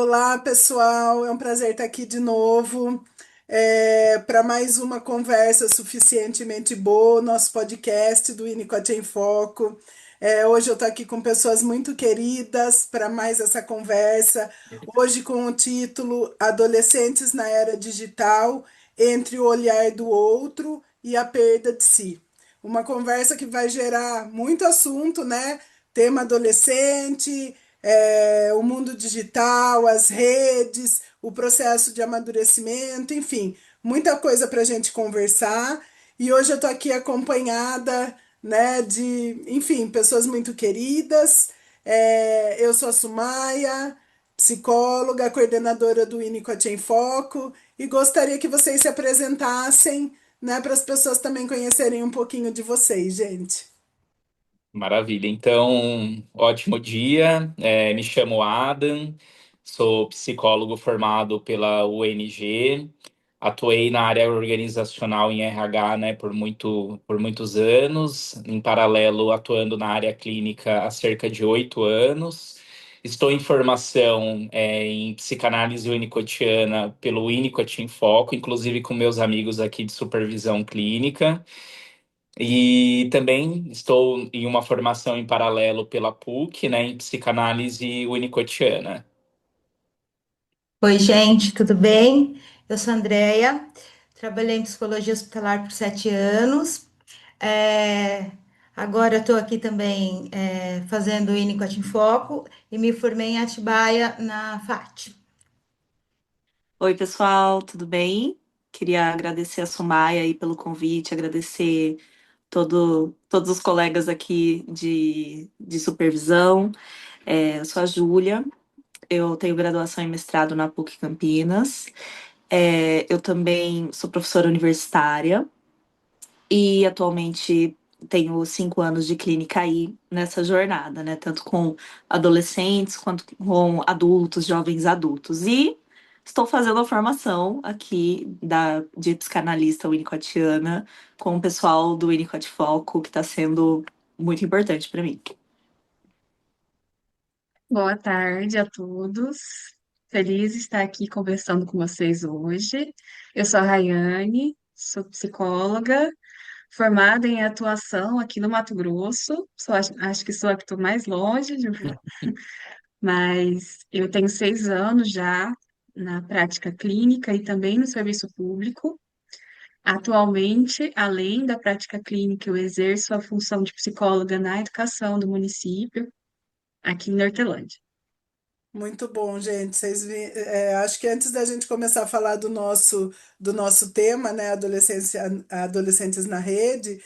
Olá, pessoal, é um prazer estar aqui de novo para mais uma conversa suficientemente boa, nosso podcast do Winnicott em Foco. Hoje eu estou aqui com pessoas muito queridas para mais essa conversa. Hoje com o título Adolescentes na Era Digital, entre o olhar do outro e a perda de si. Uma conversa que vai gerar muito assunto, né? Tema adolescente, o mundo digital, as redes, o processo de amadurecimento, enfim, muita coisa para a gente conversar. E hoje eu estou aqui acompanhada, né, de, enfim, pessoas muito queridas. Eu sou a Sumaia, psicóloga, coordenadora do Winnicott em Foco, e gostaria que vocês se apresentassem, né, para as pessoas também conhecerem um pouquinho de vocês, gente. Maravilha. Então, ótimo dia. Me chamo Adam, sou psicólogo formado pela UNG. Atuei na área organizacional em RH, né, por muitos anos. Em paralelo, atuando na área clínica há cerca de 8 anos. Estou em formação, em psicanálise winnicottiana pelo Winnicott em Foco, inclusive com meus amigos aqui de supervisão clínica. E também estou em uma formação em paralelo pela PUC, né, em psicanálise winnicottiana. Oi, gente, tudo bem? Eu sou a Andrea, trabalhei em psicologia hospitalar por 7 anos. É, Agora estou aqui também fazendo o Winnicott em Foco e me formei em Atibaia na FAT. Oi, pessoal, tudo bem? Queria agradecer a Sumaia aí pelo convite, agradecer todos os colegas aqui de supervisão. Eu sou a Júlia, eu tenho graduação em mestrado na PUC Campinas. Eu também sou professora universitária e atualmente tenho 5 anos de clínica aí nessa jornada, né? Tanto com adolescentes quanto com adultos, jovens adultos. E estou fazendo a formação aqui de psicanalista winnicottiana com o pessoal do Winnicott Foco, que está sendo muito importante para mim. Boa tarde a todos. Feliz de estar aqui conversando com vocês hoje. Eu sou a Rayane, sou psicóloga, formada em atuação aqui no Mato Grosso. Acho que sou a que estou mais longe, mas eu tenho 6 anos já na prática clínica e também no serviço público. Atualmente, além da prática clínica, eu exerço a função de psicóloga na educação do município, aqui em Hortelândia. Muito bom, gente. Acho que antes da gente começar a falar do nosso tema, né, adolescentes na rede,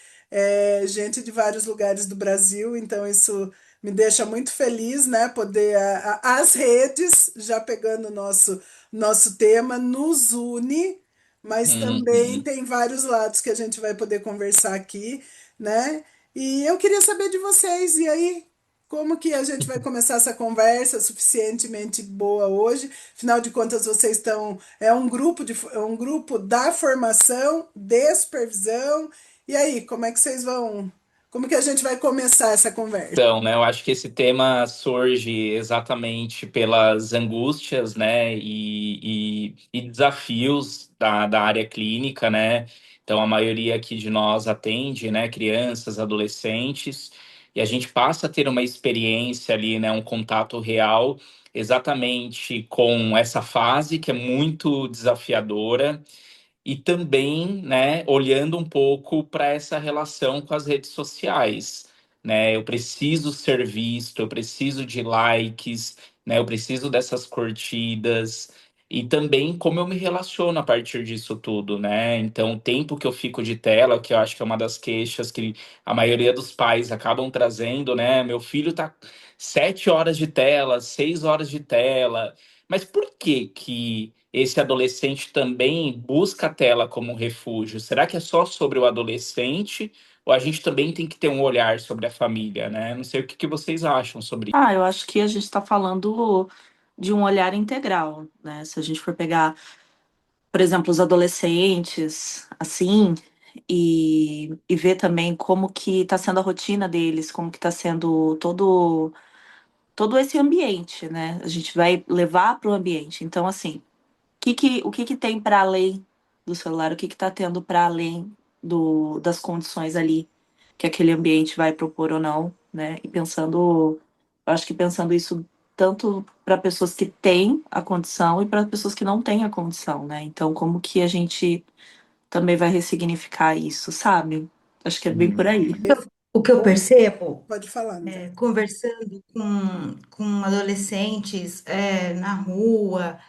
gente de vários lugares do Brasil, então isso me deixa muito feliz, né, poder as redes, já pegando o nosso tema, nos une, mas também Uhum. tem vários lados que a gente vai poder conversar aqui, né? E eu queria saber de vocês, e aí? Como que a gente vai começar essa conversa suficientemente boa hoje? Afinal de contas, vocês estão. É um grupo da formação, de supervisão. E aí, como é que vocês vão. Como que a gente vai começar essa conversa? Então, né, eu acho que esse tema surge exatamente pelas angústias, né, e desafios da área clínica, né? Então, a maioria aqui de nós atende, né, crianças, adolescentes, e a gente passa a ter uma experiência ali, né, um contato real exatamente com essa fase que é muito desafiadora e também, né, olhando um pouco para essa relação com as redes sociais, né? Eu preciso ser visto, eu preciso de likes, né? Eu preciso dessas curtidas e também como eu me relaciono a partir disso tudo, né? Então, o tempo que eu fico de tela, que eu acho que é uma das queixas que a maioria dos pais acabam trazendo, né? Meu filho tá 7 horas de tela, 6 horas de tela. Mas por que que esse adolescente também busca a tela como refúgio? Será que é só sobre o adolescente ou a gente também tem que ter um olhar sobre a família, né? Não sei o que que vocês acham sobre isso. Eu acho que a gente está falando de um olhar integral, né? Se a gente for pegar, por exemplo, os adolescentes, assim, e ver também como que está sendo a rotina deles, como que está sendo todo esse ambiente, né? A gente vai levar para o ambiente. Então, assim, o que que tem para além do celular? O que que está tendo para além das condições ali que aquele ambiente vai propor ou não, né? E pensando, eu acho que pensando isso tanto para pessoas que têm a condição e para pessoas que não têm a condição, né? Então, como que a gente também vai ressignificar isso, sabe? Acho que é bem por aí. O que eu percebo, Pode falar, André. conversando com adolescentes na rua,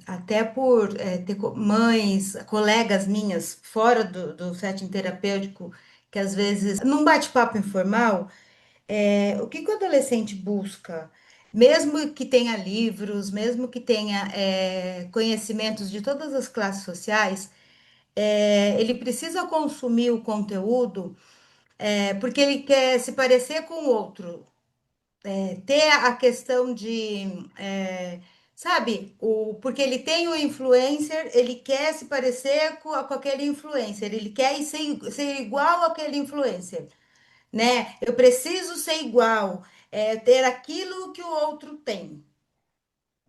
até por ter mães, colegas minhas fora do setting terapêutico, que às vezes, num bate-papo informal, o que que o adolescente busca? Mesmo que tenha livros, mesmo que tenha conhecimentos de todas as classes sociais, ele precisa consumir o conteúdo porque ele quer se parecer com o outro, ter a questão de, sabe, porque ele tem o influencer, ele quer se parecer com aquele influencer, ele quer ser igual àquele influencer, né? Eu preciso ser igual, ter aquilo que o outro tem.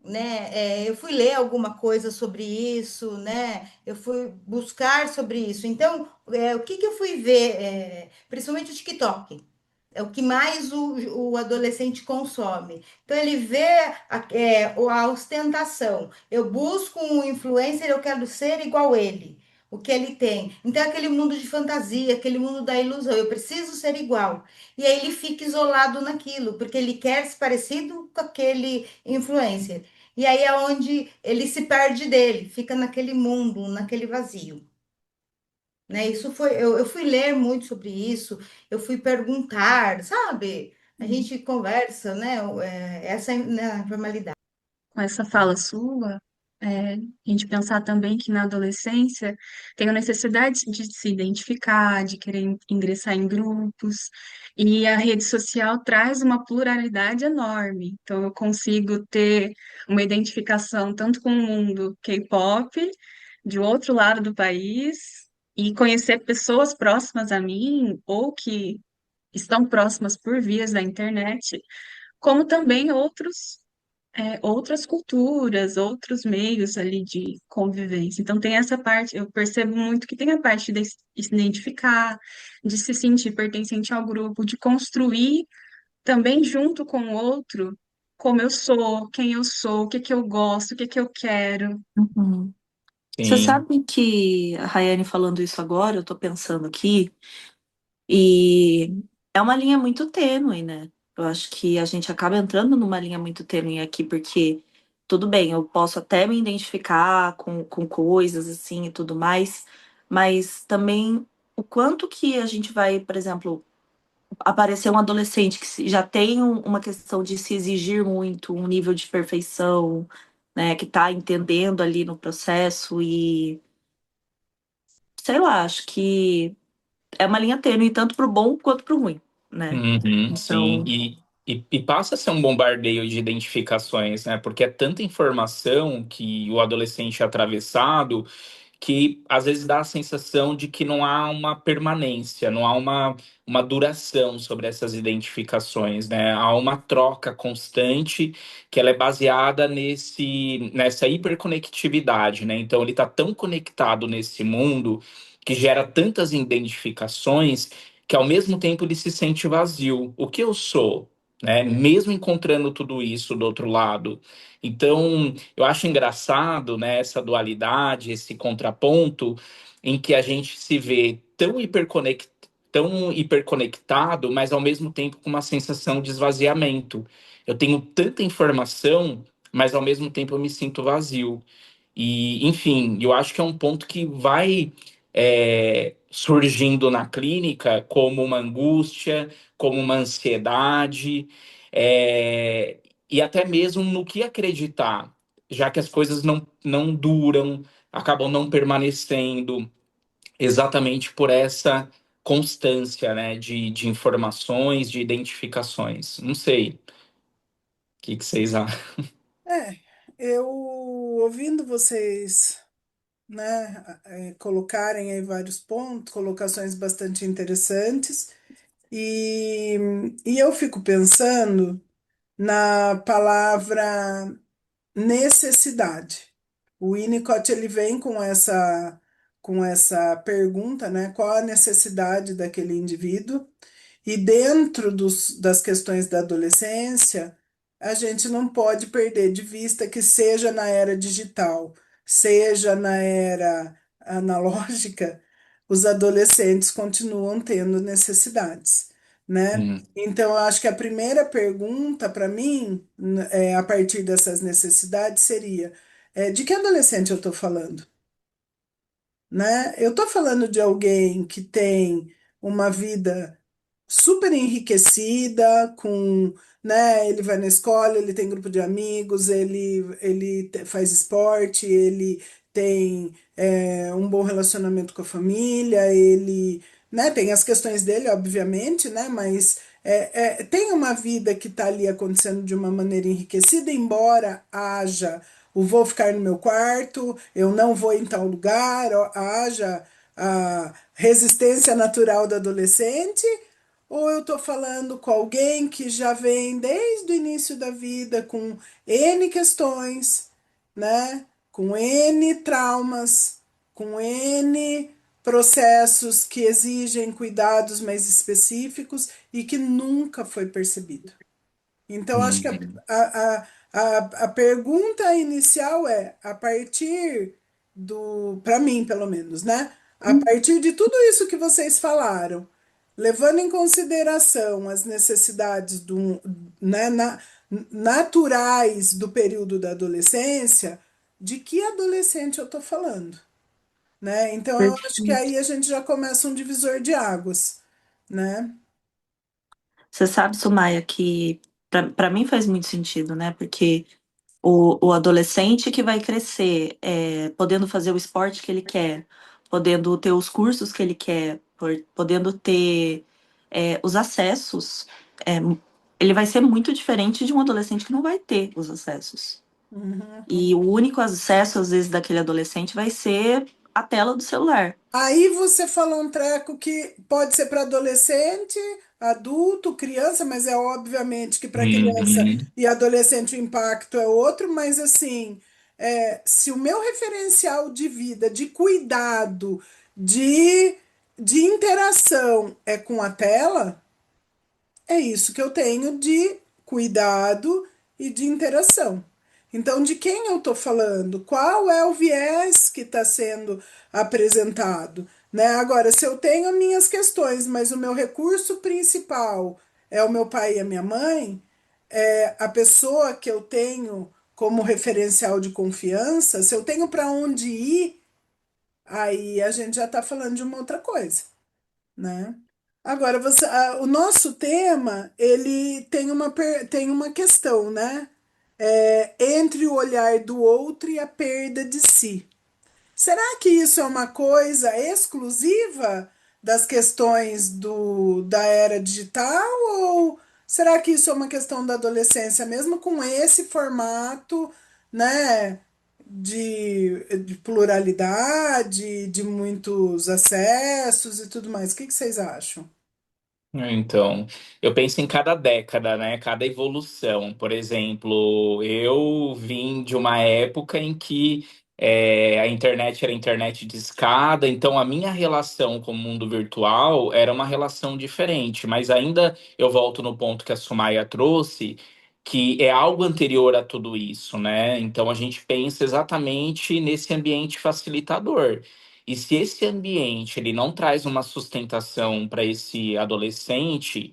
Né? Eu fui ler alguma coisa sobre isso, né? Eu fui buscar sobre isso. Então, o que que eu fui ver? Principalmente o TikTok. É o que mais o adolescente consome. Então, ele vê a ostentação. Eu busco um influencer, eu quero ser igual ele, o que ele tem. Então, é aquele mundo de fantasia, aquele mundo da ilusão. Eu preciso ser igual. E aí ele fica isolado naquilo, porque ele quer ser parecido com aquele influencer. E aí é onde ele se perde dele, fica naquele mundo, naquele vazio. Né? Eu fui ler muito sobre isso, eu fui perguntar, sabe? A gente conversa, né? Essa é a informalidade. Com essa fala sua, a gente pensar também que na adolescência tem a necessidade de se identificar, de querer ingressar em grupos, e a rede social traz uma pluralidade enorme. Então, eu consigo ter uma identificação tanto com o mundo K-pop, de outro lado do país, e conhecer pessoas próximas a mim, ou que estão próximas por vias da internet, como também outras culturas, outros meios ali de convivência. Então, tem essa parte, eu percebo muito que tem a parte de se identificar, de se sentir pertencente ao grupo, de construir também junto com o outro como eu sou, quem eu sou, o que que eu gosto, o que que eu quero. Uhum. Você Sim. sabe que a Rayane falando isso agora, eu tô pensando aqui, e é uma linha muito tênue, né? Eu acho que a gente acaba entrando numa linha muito tênue aqui, porque tudo bem, eu posso até me identificar com coisas assim e tudo mais, mas também o quanto que a gente vai, por exemplo, aparecer um adolescente que já tem uma questão de se exigir muito, um nível de perfeição, né, que tá entendendo ali no processo e sei lá, acho que é uma linha tênue tanto pro bom quanto pro ruim, né? Uhum, sim, Então, e passa a ser um bombardeio de identificações, né? Porque é tanta informação que o adolescente é atravessado que às vezes dá a sensação de que não há uma permanência, não há uma duração sobre essas identificações, né? Há uma troca constante que ela é baseada nessa hiperconectividade, né? Então ele está tão conectado nesse mundo que gera tantas identificações que ao mesmo tempo ele se sente vazio. O que eu sou? Né? Mesmo encontrando tudo isso do outro lado. Então, eu acho engraçado, né, essa dualidade, esse contraponto em que a gente se vê tão hiperconectado, mas ao mesmo tempo com uma sensação de esvaziamento. Eu tenho tanta informação, mas ao mesmo tempo eu me sinto vazio. E, enfim, eu acho que é um ponto que vai surgindo na clínica como uma angústia, como uma ansiedade, é, e até mesmo no que acreditar, já que as coisas não duram, acabam não permanecendo, exatamente por essa constância, né, de informações, de identificações. Não sei, o que vocês acham? É, eu ouvindo vocês, né, colocarem aí vários pontos, colocações bastante interessantes. E, e eu fico pensando na palavra necessidade. O Winnicott ele vem com essa pergunta, né? Qual a necessidade daquele indivíduo? E dentro das questões da adolescência, a gente não pode perder de vista que seja na era digital, seja na era analógica, os adolescentes continuam tendo necessidades, né? Hum, Então, eu acho que a primeira pergunta para mim, a partir dessas necessidades, seria: de que adolescente eu estou falando? Né? Eu estou falando de alguém que tem uma vida super enriquecida, com, né, ele vai na escola, ele tem grupo de amigos, faz esporte, ele tem um bom relacionamento com a família, ele, né, tem as questões dele, obviamente, né, mas tem uma vida que está ali acontecendo de uma maneira enriquecida, embora haja o vou ficar no meu quarto, eu não vou em tal lugar, ó, haja a resistência natural do adolescente, ou eu estou falando com alguém que já vem desde o início da vida com N questões, né? Com N traumas, com N processos que exigem cuidados mais específicos e que nunca foi percebido. Então, acho que hum, a pergunta inicial é, a partir para mim, pelo menos, né? A partir de tudo isso que vocês falaram, levando em consideração as necessidades né, naturais do período da adolescência, de que adolescente eu estou falando, né? Então, eu acho que Perfeito. aí a gente já começa um divisor de águas, né? Você sabe, Sumaya, que para mim faz muito sentido, né? Porque o adolescente que vai crescer, podendo fazer o esporte que ele quer, podendo ter os cursos que ele quer, podendo ter os acessos, é, ele vai ser muito diferente de um adolescente que não vai ter os acessos. Uhum. E o único acesso, às vezes, daquele adolescente vai ser a tela do celular. Aí você falou um treco que pode ser para adolescente, adulto, criança, mas é obviamente que para criança uhum. e adolescente o impacto é outro, mas assim, se o meu referencial de vida, de cuidado, de, de interação é com a tela, é isso que eu tenho de cuidado e de interação. Então, de quem eu estou falando? Qual é o viés que está sendo apresentado? Né? Agora, se eu tenho minhas questões, mas o meu recurso principal é o meu pai e a minha mãe, a pessoa que eu tenho como referencial de confiança, se eu tenho para onde ir, aí a gente já está falando de uma outra coisa, né? Agora, o nosso tema, ele tem uma questão, né? Entre o olhar do outro e a perda de si. Será que isso é uma coisa exclusiva das questões da era digital? Ou será que isso é uma questão da adolescência, mesmo com esse formato, né? De pluralidade, de muitos acessos e tudo mais. O que vocês acham? Então, eu penso em cada década, né? Cada evolução. Por exemplo, eu vim de uma época em que a internet era internet de escada, então a minha relação com o mundo virtual era uma relação diferente. Mas ainda eu volto no ponto que a Sumaya trouxe, que é algo anterior a tudo isso, né? Então a gente pensa exatamente nesse ambiente facilitador. E se esse ambiente ele não traz uma sustentação para esse adolescente,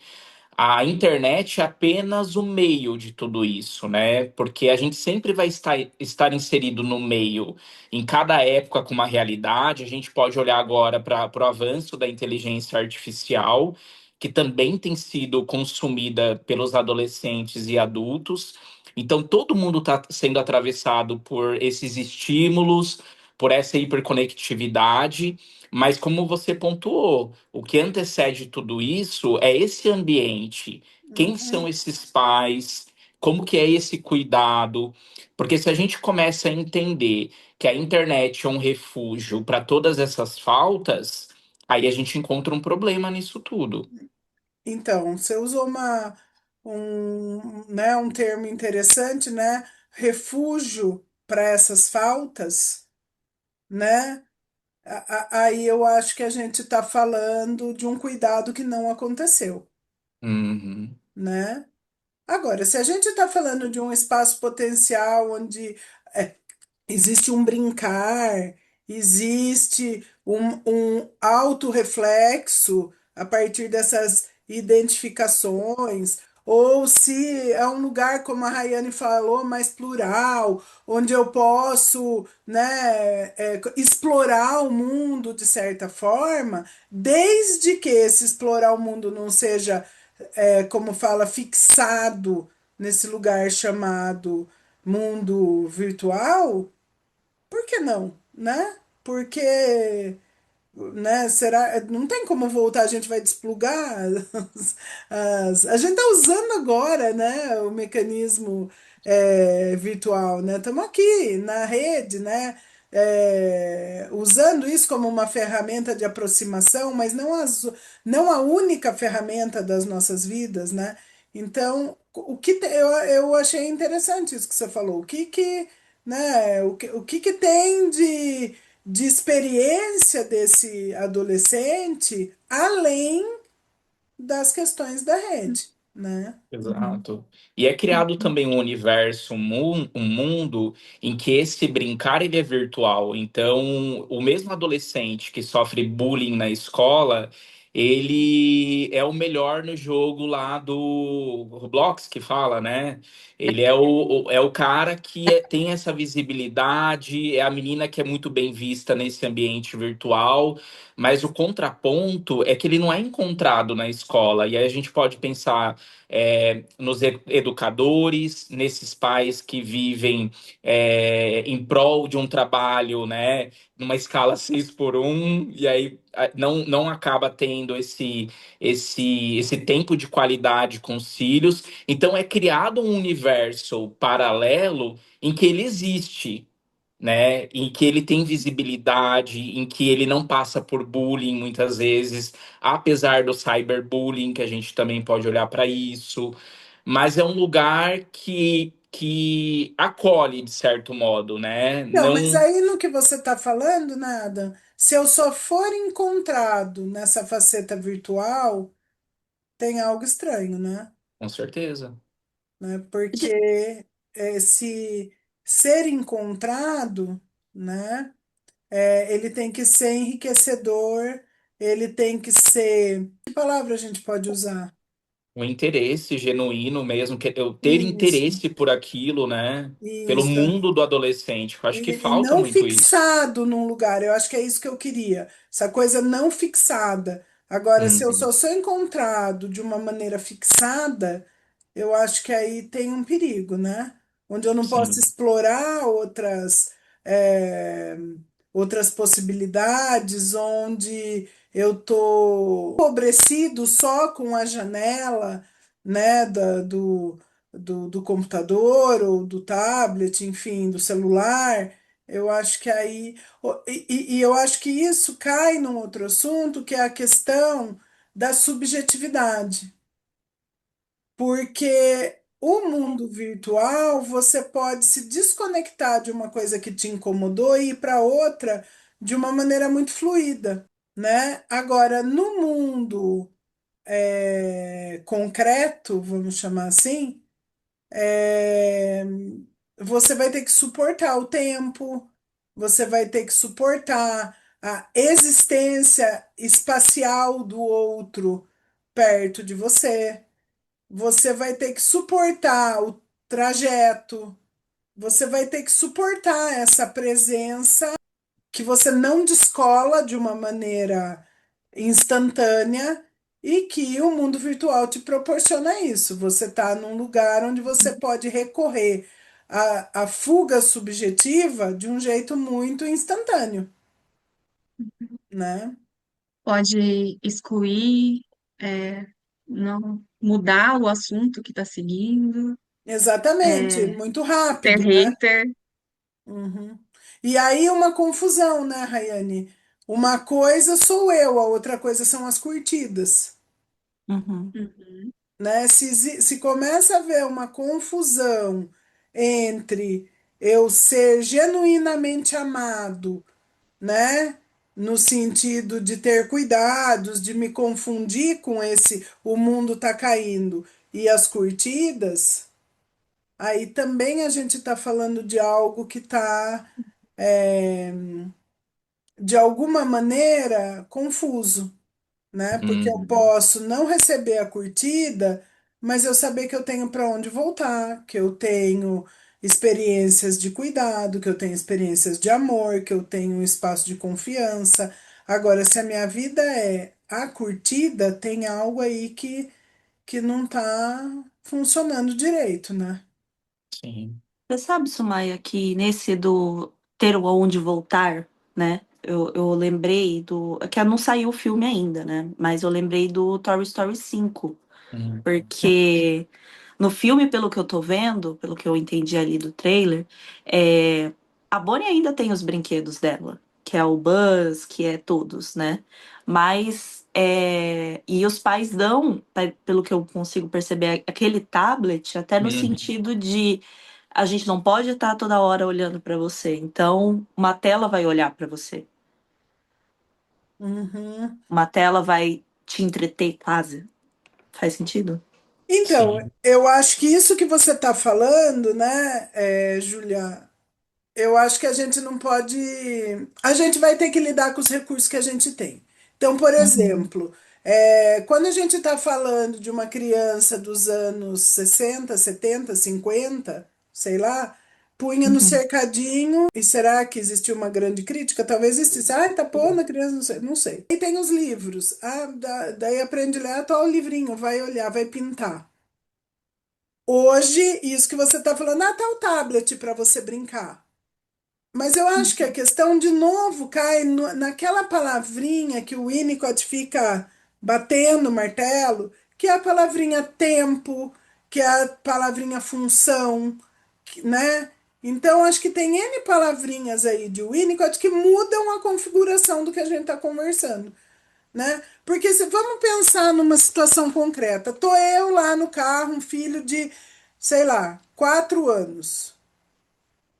a internet é apenas o meio de tudo isso, né? Porque a gente sempre vai estar inserido no meio. Em cada época com uma realidade, a gente pode olhar agora para o avanço da inteligência artificial, que também tem sido consumida pelos adolescentes e adultos. Então, todo mundo está sendo atravessado por esses estímulos, por essa hiperconectividade. Mas como você pontuou, o que antecede tudo isso é esse ambiente. Quem são Uhum, esses pais? Como que é esse cuidado? Porque se a gente começa a entender que a internet é um refúgio para todas essas faltas, aí a gente encontra um problema nisso tudo. Então, você usou né, um termo interessante, né? Refúgio para essas faltas, né? Aí eu acho que a gente está falando de um cuidado que não aconteceu, Uhum. né? Agora, se a gente está falando de um espaço potencial onde é, existe um brincar, existe um autorreflexo a partir dessas identificações, ou se é um lugar, como a Rayane falou, mais plural, onde eu posso, né, explorar o mundo de certa forma, desde que esse explorar o mundo não seja, como fala, fixado nesse lugar chamado mundo virtual, por que não, né? Porque, né, será, não tem como voltar, a gente vai desplugar a gente tá usando agora, né, o mecanismo virtual, né? Estamos aqui na rede, né? Usando isso como uma ferramenta de aproximação, mas não a única ferramenta das nossas vidas, né? Então, eu achei interessante isso que você falou. Né, o que tem de experiência desse adolescente além das questões da rede, né? Uhum. Exato. E é criado também um universo, um mundo em que esse brincar ele é virtual. Então, o mesmo adolescente que sofre bullying na escola, ele é o melhor no jogo lá do Roblox, que fala, né? Ele é o cara que tem essa visibilidade, é a menina que é muito bem vista nesse ambiente virtual. Mas o contraponto é que ele não é encontrado na escola. E aí a gente pode pensar nos educadores, nesses pais que vivem em prol de um trabalho, né, numa escala 6 por um e aí não acaba tendo esse tempo de qualidade com os filhos. Então é criado um universo paralelo em que ele existe, né, em que ele tem visibilidade, em que ele não passa por bullying muitas vezes, apesar do cyberbullying, que a gente também pode olhar para isso, mas é um lugar que acolhe de certo modo, né? Não, mas Não, aí no que você está falando, nada. Se eu só for encontrado nessa faceta virtual, tem algo estranho, né? com certeza. Porque se ser encontrado, né? Ele tem que ser enriquecedor, ele tem que ser. Que palavra a gente pode usar? Um interesse genuíno mesmo, que eu ter Isso, interesse por aquilo, né? Pelo isso. mundo do adolescente. Eu acho que E falta não muito isso. fixado num lugar, eu acho que é isso que eu queria, essa coisa não fixada. Agora, se eu só Uhum. sou encontrado de uma maneira fixada, eu acho que aí tem um perigo, né? Onde eu não posso Sim. explorar é, outras possibilidades, onde eu tô empobrecido só com a janela, né, do computador ou do tablet, enfim, do celular. Eu acho que aí. E eu acho que isso cai num outro assunto, que é a questão da subjetividade. Porque o mundo virtual, você pode se desconectar de uma coisa que te incomodou e ir para outra de uma maneira muito fluida, né? Agora, no mundo concreto, vamos chamar assim, é, você vai ter que suportar o tempo, você vai ter que suportar a existência espacial do outro perto de você. Você vai ter que suportar o trajeto, você vai ter que suportar essa presença que você não descola de uma maneira instantânea e que o mundo virtual te proporciona isso. Você está num lugar onde você pode recorrer à fuga subjetiva de um jeito muito instantâneo, né? Pode excluir, é, não mudar o assunto que está seguindo, Exatamente, é, muito ser rápido, né? hater. Uhum. E aí uma confusão, né, Rayane? Uma coisa sou eu, a outra coisa são as curtidas. Uhum. Uhum. Né? Se começa a haver uma confusão entre eu ser genuinamente amado, né? No sentido de ter cuidados, de me confundir com esse o mundo tá caindo e as curtidas, aí também a gente está falando de algo que está, de alguma maneira, confuso, né? Porque eu Uhum. posso não receber a curtida, mas eu saber que eu tenho para onde voltar, que eu tenho experiências de cuidado, que eu tenho experiências de amor, que eu tenho um espaço de confiança. Agora, se a minha vida é a curtida, tem algo aí que não está funcionando direito, né? Sim. Você sabe, Sumaya, que nesse do ter onde voltar, né? Eu lembrei do. É que não saiu o filme ainda, né? Mas eu lembrei do Toy Story 5. Uhum. Porque no filme, pelo que eu tô vendo, pelo que eu entendi ali do trailer, é, a Bonnie ainda tem os brinquedos dela, que é o Buzz, que é todos, né? Mas e os pais dão, pelo que eu consigo perceber, aquele tablet até no Uhum. sentido de a gente não pode estar toda hora olhando para você, então uma tela vai olhar para você, Uhum. uma tela vai te entreter quase. Faz sentido? Então, Sim. eu acho que isso que você está falando, né, Julia, eu acho que a gente não pode. A gente vai ter que lidar com os recursos que a gente tem. Então, por Uhum. exemplo, quando a gente está falando de uma criança dos anos 60, 70, 50, sei lá, punha no Uhum. cercadinho, e será que existiu uma grande crítica? Talvez existisse. Ah, tá pondo a criança, não sei, não sei. E tem os livros. Ah, daí aprende a ler, ah, tá o livrinho, vai olhar, vai pintar. Hoje, isso que você está falando, ah, tá o tablet para você brincar. Mas eu acho que a questão, de novo, cai naquela palavrinha que o Winnicott fica batendo o martelo, que é a palavrinha tempo, que é a palavrinha função, né? Então, acho que tem N palavrinhas aí de Winnicott que mudam a configuração do que a gente está conversando, né? Porque se vamos pensar numa situação concreta, tô eu lá no carro, um filho de, sei lá, 4 anos,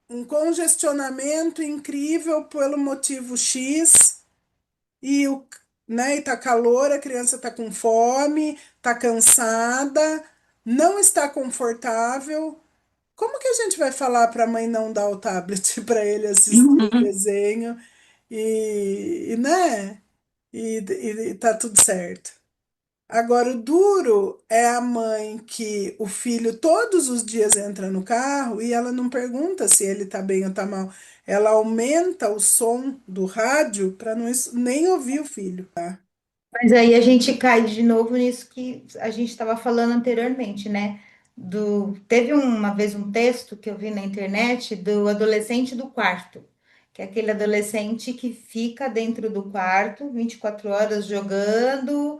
um congestionamento incrível pelo motivo X e né, e tá calor, a criança tá com fome, tá cansada, não está confortável. Como que a gente vai falar para a mãe não dar o tablet para ele assistir o Uhum. desenho né? E tá tudo certo. Agora, o duro é a mãe que o filho todos os dias entra no carro e ela não pergunta se ele tá bem ou tá mal. Ela aumenta o som do rádio para não nem ouvir o filho. Mas aí a gente cai de novo nisso que a gente estava falando anteriormente, né? Teve uma vez um texto que eu vi na internet do adolescente do quarto, que é aquele adolescente que fica dentro do quarto 24 horas jogando.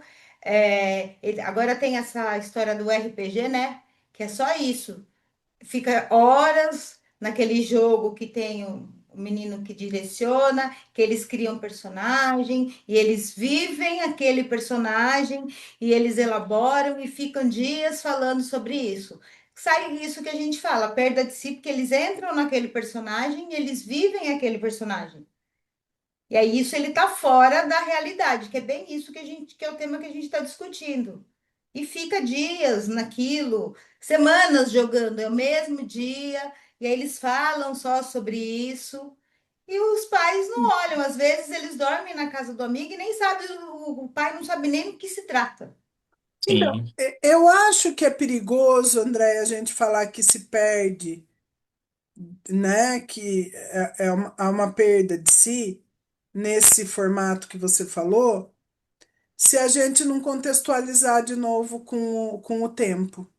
Agora tem essa história do RPG, né? Que é só isso, fica horas naquele jogo que tem o menino que direciona, que eles criam personagem e eles vivem aquele personagem e eles elaboram e ficam dias falando sobre isso. Sai isso que a gente fala, perda de si, porque eles entram naquele personagem e eles vivem aquele personagem. E aí isso ele está fora da realidade, que é bem isso que é o tema que a gente está discutindo. E fica dias naquilo, semanas jogando, é o mesmo dia, e aí eles falam só sobre isso. E os pais não olham, às vezes eles dormem na casa do amigo e nem sabe, o pai não sabe nem do que se trata. Então, Sim. eu acho que é perigoso, André, a gente falar que se perde, né? Que há uma perda de si nesse formato que você falou, se a gente não contextualizar de novo com o tempo.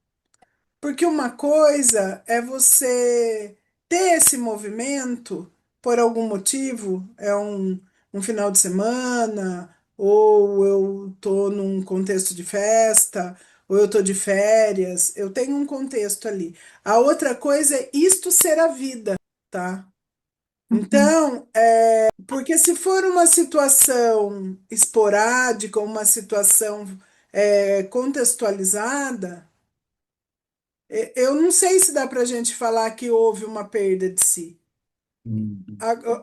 Porque uma coisa é você ter esse movimento por algum motivo, é um final de semana, ou eu tô num contexto de festa, ou eu tô de férias, eu tenho um contexto ali. A outra coisa é isto ser a vida, tá? Uhum. Então, porque se for uma situação esporádica, uma situação contextualizada, eu não sei se dá para a gente falar que houve uma perda de si. Uhum.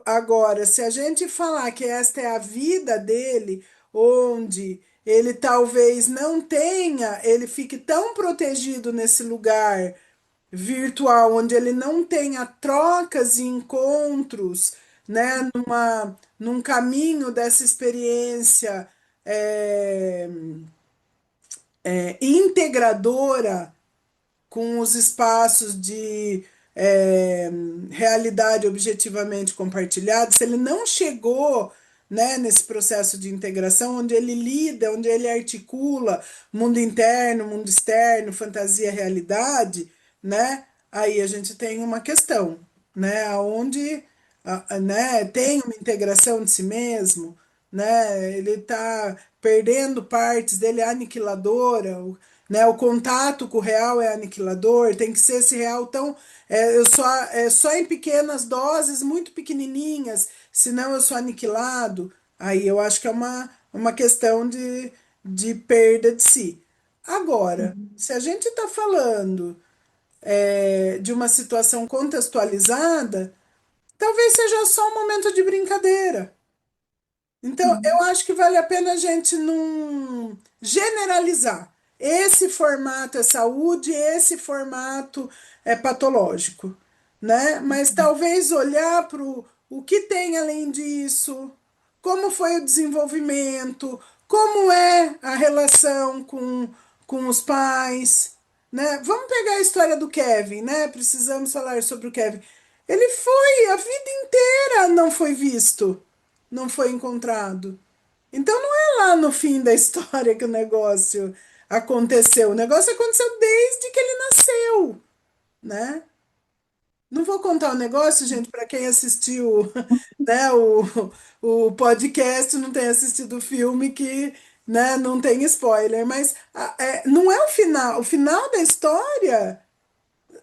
Agora, se a gente falar que esta é a vida dele, onde ele talvez não tenha, ele fique tão protegido nesse lugar virtual, onde ele não tenha trocas e encontros, né, num caminho dessa experiência é, integradora com os espaços de é, realidade objetivamente compartilhada, se ele não chegou, né, nesse processo de integração, onde ele lida, onde ele articula mundo interno, mundo externo, fantasia, realidade, né, aí a gente tem uma questão, né, onde né, tem uma integração de si mesmo, né, ele está perdendo partes dele, é aniquiladora, né? O contato com o real é aniquilador, tem que ser esse real tão. Só em pequenas doses, muito pequenininhas, senão eu sou aniquilado. Aí eu acho que é uma questão de perda de si. Agora, Uhum. se a gente está falando de uma situação contextualizada, talvez seja só um momento de brincadeira. Então, Uhum. eu acho que vale a pena a gente não generalizar. Esse formato é saúde, esse formato é patológico, né? Mas talvez olhar para o que tem além disso, como foi o desenvolvimento, como é a relação com os pais, né? Vamos pegar a história do Kevin, né? Precisamos falar sobre o Kevin. Ele foi a vida inteira não foi visto, não foi encontrado. Então não é lá no fim da história que o negócio aconteceu. O negócio aconteceu desde que ele nasceu, né? Não vou contar o negócio, gente, para quem assistiu, né, o podcast, não tem assistido o filme que, né, não tem spoiler, mas não é o final da história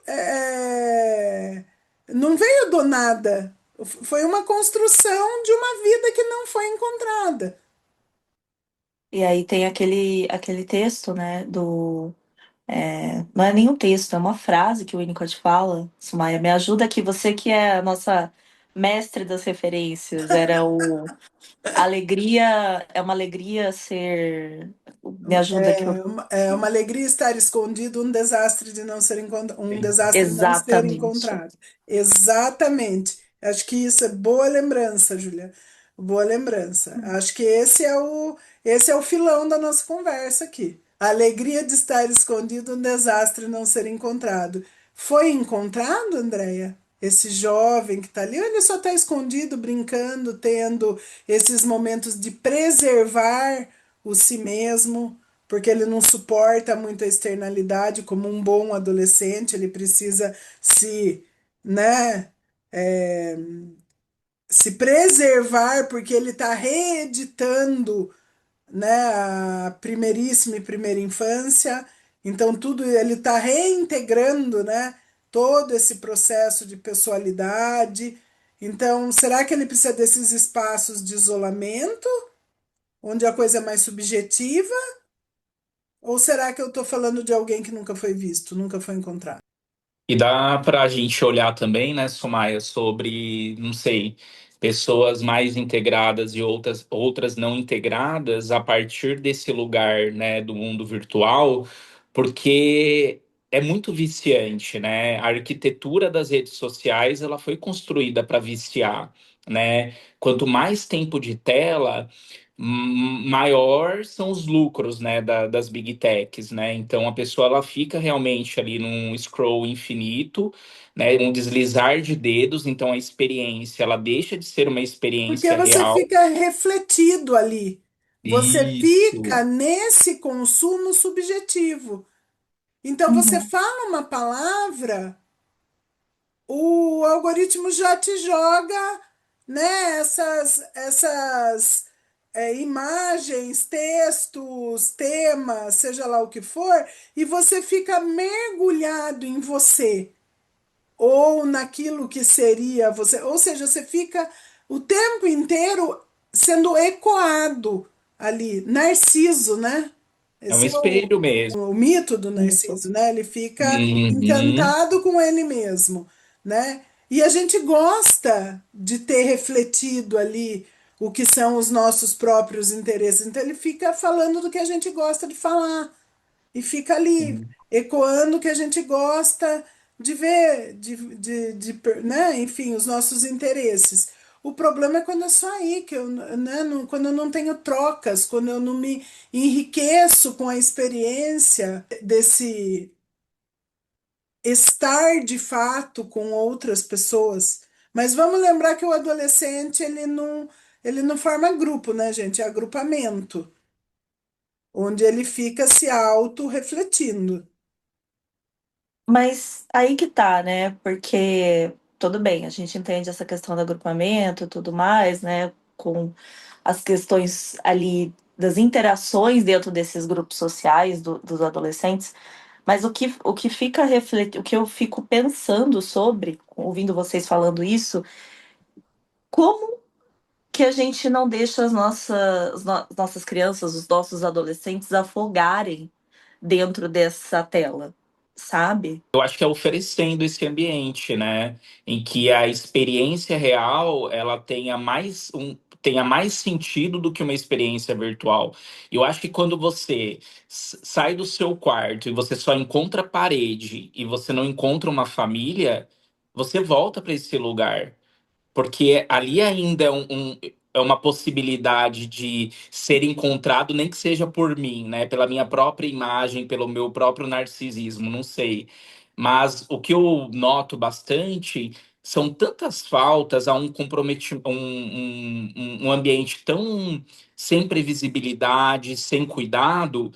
é, não veio do nada. Foi uma construção de uma vida que não foi encontrada. E aí tem aquele texto, né, não é nenhum texto, é uma frase que o Winnicott fala, Sumaya, me ajuda aqui, você que é a nossa mestre das referências, era o alegria, é uma alegria ser, me ajuda aqui, É uma alegria estar escondido, um desastre de não ser um desastre não ser exatamente. encontrado. Exatamente. Acho que isso é boa lembrança, Júlia. Boa lembrança. Acho que esse é o filão da nossa conversa aqui. A alegria de estar escondido, um desastre não ser encontrado. Foi encontrado, Andréia? Esse jovem que está ali, ou ele só está escondido, brincando, tendo esses momentos de preservar o si mesmo, porque ele não suporta muito a externalidade como um bom adolescente, ele precisa né, é, se preservar, porque ele está reeditando, né, a primeiríssima e primeira infância, então tudo ele está reintegrando, né, todo esse processo de pessoalidade. Então, será que ele precisa desses espaços de isolamento, onde a coisa é mais subjetiva? Ou será que eu estou falando de alguém que nunca foi visto, nunca foi encontrado? E dá para a gente olhar também, né, Sumaya, sobre, não sei, pessoas mais integradas e outras não integradas a partir desse lugar, né, do mundo virtual, porque é muito viciante, né? A arquitetura das redes sociais, ela foi construída para viciar, né? Quanto mais tempo de tela, maior são os lucros, né, das big techs, né? Então a pessoa ela fica realmente ali num scroll infinito, né, um deslizar de dedos, então a experiência ela deixa de ser uma Porque experiência você real. fica refletido ali. Você Isso. fica nesse consumo subjetivo. Então você Uhum. fala uma palavra, o algoritmo já te joga, né, essas imagens, textos, temas, seja lá o que for, e você fica mergulhado em você, ou naquilo que seria você, ou seja, você fica o tempo inteiro sendo ecoado ali, Narciso, né? É um Esse é espelho mesmo. o mito do Narciso, né? Ele fica Uhum. encantado com ele mesmo, né? E a gente gosta de ter refletido ali o que são os nossos próprios interesses. Então ele fica falando do que a gente gosta de falar e fica ali Sim. ecoando o que a gente gosta de ver, né? Enfim, os nossos interesses. O problema é quando é só aí, que eu, né, quando eu não tenho trocas, quando eu não me enriqueço com a experiência desse estar de fato com outras pessoas. Mas vamos lembrar que o adolescente, ele não forma grupo, né, gente? É agrupamento, onde ele fica se auto-refletindo. Mas aí que tá, né? Porque tudo bem, a gente entende essa questão do agrupamento e tudo mais, né? Com as questões ali das interações dentro desses grupos sociais dos adolescentes. Mas o que fica refletindo, o que eu fico pensando sobre, ouvindo vocês falando isso, como que a gente não deixa nossas crianças, os nossos adolescentes afogarem dentro dessa tela, sabe? Eu acho que é oferecendo esse ambiente, né, em que a experiência real ela tenha mais sentido do que uma experiência virtual. Eu acho que quando você sai do seu quarto e você só encontra parede e você não encontra uma família, você volta para esse lugar. Porque ali ainda é uma possibilidade de ser encontrado, nem que seja por mim, né? Pela minha própria imagem, pelo meu próprio narcisismo, não sei. Mas o que eu noto bastante são tantas faltas a um comprometimento, um ambiente tão sem previsibilidade, sem cuidado,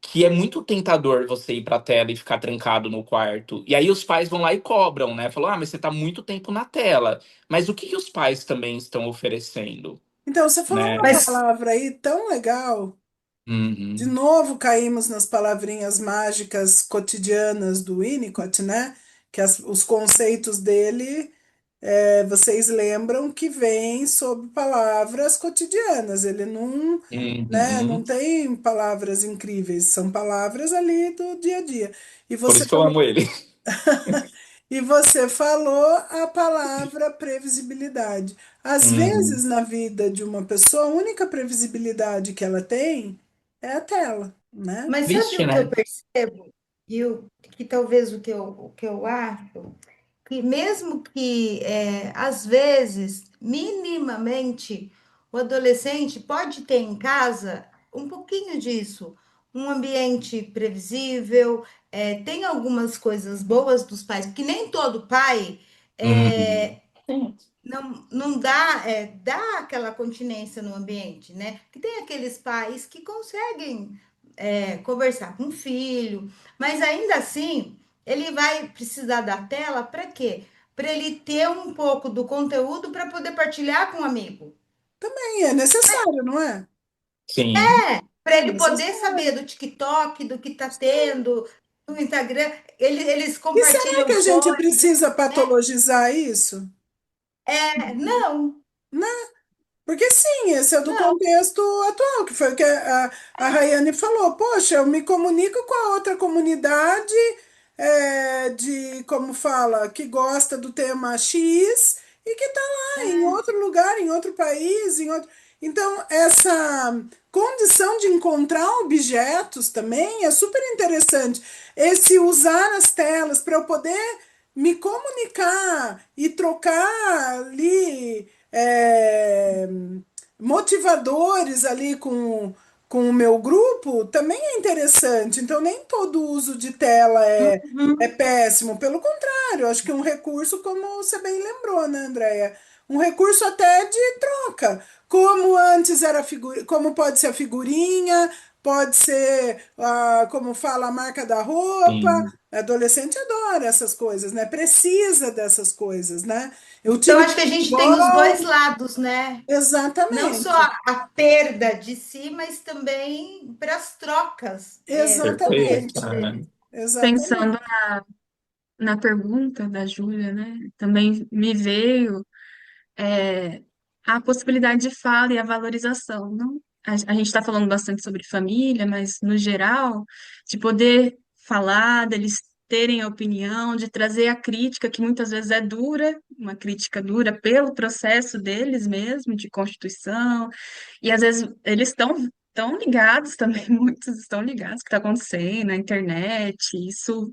que é muito tentador você ir para a tela e ficar trancado no quarto. E aí os pais vão lá e cobram, né? Falam, mas você tá muito tempo na tela. Mas o que que os pais também estão oferecendo, Então, você falou né? uma Mas palavra aí tão legal. De Uhum, novo caímos nas palavrinhas mágicas cotidianas do Winnicott, né? Que os conceitos dele, vocês lembram que vêm sob palavras cotidianas. Ele não, né, não uhum. tem palavras incríveis, são palavras ali do dia a dia. E Por você isso que eu falou, amo ele. e você falou a palavra previsibilidade. Às vezes, Uhum. na vida de uma pessoa, a única previsibilidade que ela tem é a tela, né? Mas sabe Triste, o que eu né? percebo? E que talvez o que eu acho? Que mesmo que, às vezes, minimamente, o adolescente pode ter em casa um pouquinho disso, um ambiente previsível, tem algumas coisas boas dos pais, porque nem todo pai Uhum. não, não dá, dá aquela continência no ambiente, né? Que tem aqueles pais que conseguem conversar com o filho, mas ainda assim ele vai precisar da tela para quê? Para ele ter um pouco do conteúdo para poder partilhar com o amigo, E é necessário, não é? Sim. para É ele poder saber necessário. do TikTok, do que está Sim. tendo, do Instagram, eles E será que compartilham a gente coisas, precisa né? patologizar isso? Não, Porque sim, esse é do não. contexto atual, que foi o que a Rayane falou. Poxa, eu me comunico com a outra comunidade como fala, que gosta do tema X e que está lá em outro lugar, em outro país, em outro. Então, essa condição de encontrar objetos também é super interessante. Esse usar as telas para eu poder me comunicar e trocar ali motivadores ali com o meu grupo também é interessante. Então, nem todo uso de tela é Uhum. péssimo. Pelo contrário, acho que é um recurso, como você bem lembrou, né, Andréia? Um recurso até de troca. Como antes era como pode ser a figurinha, pode ser, como fala, a marca da roupa. Sim. Adolescente adora essas coisas, né? Precisa dessas coisas, né? O Então, time de acho que a gente tem os dois futebol, lados, né? Não só exatamente. a perda de si, mas também para as trocas do Perfeito. contexto Exatamente. É. deles. Pensando Exatamente. na pergunta da Júlia, né? Também me veio é, a possibilidade de fala e a valorização, não? a gente está falando bastante sobre família, mas no geral, de poder falar, deles terem a opinião, de trazer a crítica, que muitas vezes é dura, uma crítica dura pelo processo deles mesmo, de constituição, e às vezes eles estão ligados também, muitos estão ligados o que está acontecendo na internet, isso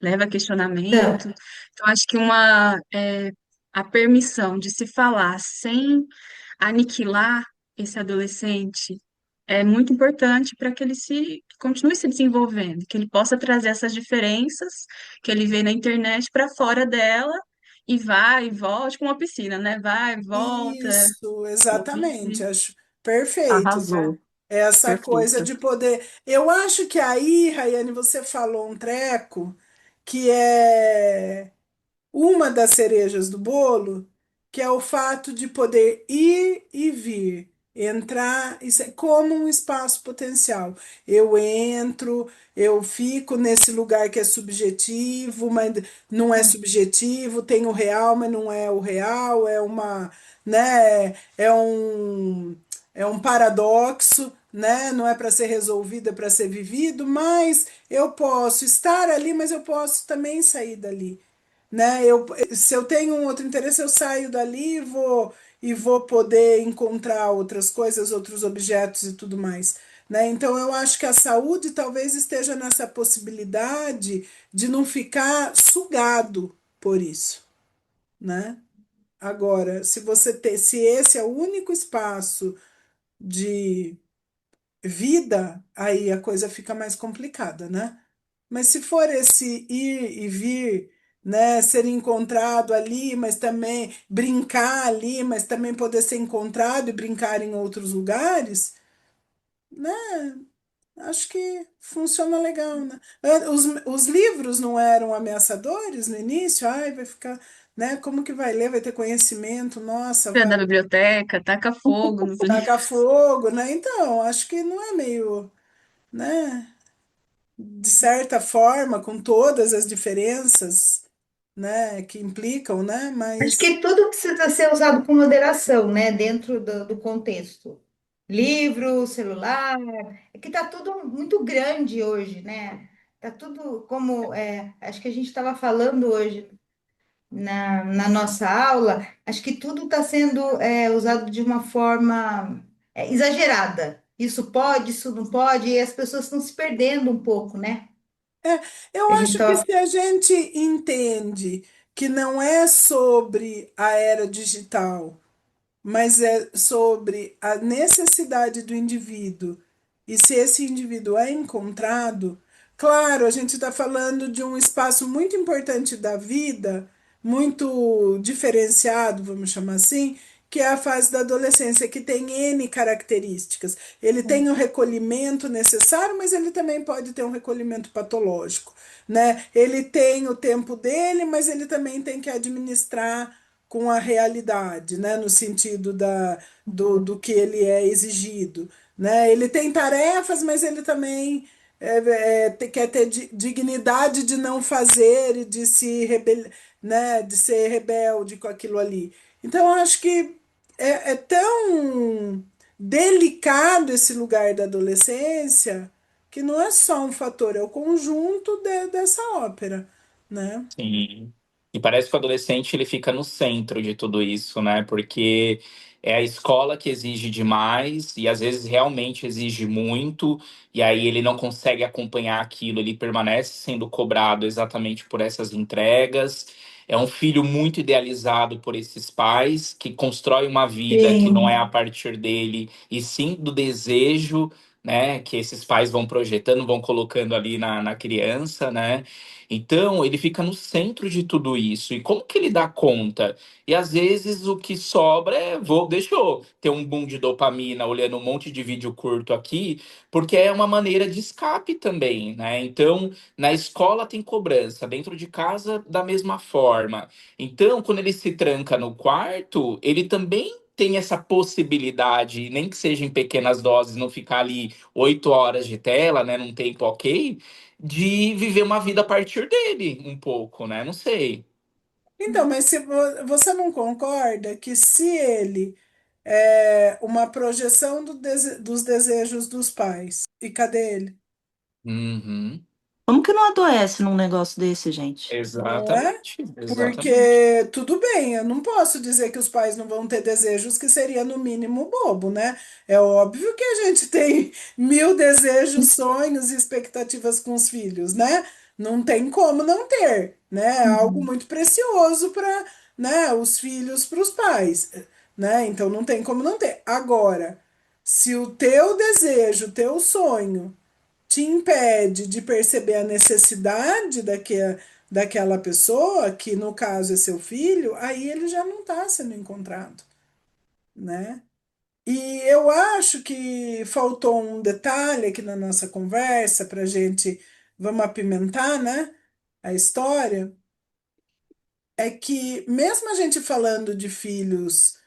leva a Então, questionamento. Então, acho que a permissão de se falar sem aniquilar esse adolescente é muito importante para que ele continue se desenvolvendo, que ele possa trazer essas diferenças que ele vê na internet para fora dela e vai e volta, como uma piscina, né? Vai, volta. Isso, exatamente, Uhum. acho perfeito, né? Arrasou. Essa coisa Perfeito. de poder. Eu acho que aí, Rayane, você falou um treco que é uma das cerejas do bolo, que é o fato de poder ir e vir, entrar, isso é como um espaço potencial. Eu entro, eu fico nesse lugar que é subjetivo, mas não é subjetivo, tem o real, mas não é o real, é uma, né, é um paradoxo, né? Não é para ser resolvido, é para ser vivido, mas eu posso estar ali, mas eu posso também sair dali, né? Se eu tenho um outro interesse, eu saio dali e vou poder encontrar outras coisas, outros objetos e tudo mais, né? Então eu acho que a saúde talvez esteja nessa possibilidade de não ficar sugado por isso, né? Agora, se esse é o único espaço de vida, aí a coisa fica mais complicada, né? Mas se for esse ir e vir, né, ser encontrado ali, mas também brincar ali, mas também poder ser encontrado e brincar em outros lugares, né? Acho que funciona legal, né? Os livros não eram ameaçadores no início? Ai, vai ficar, né? Como que vai ler? Vai ter conhecimento? Nossa, Da vai biblioteca, taca fogo nos tacar livros. fogo, né? Então, acho que não é meio, né? De certa forma, com todas as diferenças, né, que implicam, né, acho mas que tudo precisa ser usado com moderação, né? Dentro do contexto. Livro, celular, é que tá tudo muito grande hoje, né? Tá tudo como, acho que a gente estava falando hoje na nossa aula, acho que tudo está sendo usado de uma forma exagerada. Isso pode, isso não pode, e as pessoas estão se perdendo um pouco, né? é, eu A gente acho que tá, se a gente entende que não é sobre a era digital, mas é sobre a necessidade do indivíduo. E se esse indivíduo é encontrado, claro, a gente está falando de um espaço muito importante da vida, muito diferenciado, vamos chamar assim, que é a fase da adolescência, que tem N características. Ele tem o recolhimento necessário, mas ele também pode ter um recolhimento patológico, né? Ele tem o tempo dele, mas ele também tem que administrar com a realidade, né? No sentido do que ele é exigido, né? Ele tem tarefas, mas ele também quer ter dignidade de não fazer e de né? De ser rebelde com aquilo ali. Então, eu acho que é tão delicado esse lugar da adolescência que não é só um fator, é o conjunto dessa ópera, né? Sim. E parece que o adolescente ele fica no centro de tudo isso, né? Porque é a escola que exige demais e às vezes realmente exige muito, e aí ele não consegue acompanhar aquilo, ele permanece sendo cobrado exatamente por essas entregas. É um filho muito idealizado por esses pais, que constrói uma vida que não é a sim, partir dele, e sim do desejo, né? Que esses pais vão projetando, vão colocando ali na criança, né? Então, ele fica no centro de tudo isso. E como que ele dá conta? E às vezes o que sobra é, deixa eu ter um boom de dopamina olhando um monte de vídeo curto aqui, porque é uma maneira de escape também, né? Então, na escola tem cobrança, dentro de casa da mesma forma. Então, quando ele se tranca no quarto, ele também tem essa possibilidade, nem que seja em pequenas doses, não ficar ali 8 horas de tela, né, num tempo ok, de viver uma vida a partir dele, um pouco, né? Não sei. Então, mas se você não concorda que se ele é uma projeção dos desejos dos pais. E cadê ele? Uhum. Como que não adoece num negócio desse, gente? Não é? Exatamente, exatamente. Porque tudo bem, eu não posso dizer que os pais não vão ter desejos que seria no mínimo bobo, né? É óbvio que a gente tem mil desejos, sonhos e expectativas com os filhos, né? Não tem como não ter, né? É algo Uhum. muito precioso para, né, os filhos para os pais, né? Então não tem como não ter. Agora, se o teu desejo, o teu sonho te impede de perceber a necessidade daquela pessoa, que no caso é seu filho, aí ele já não está sendo encontrado, né? E eu acho que faltou um detalhe aqui na nossa conversa para gente, vamos apimentar, né, a história, é que mesmo a gente falando de filhos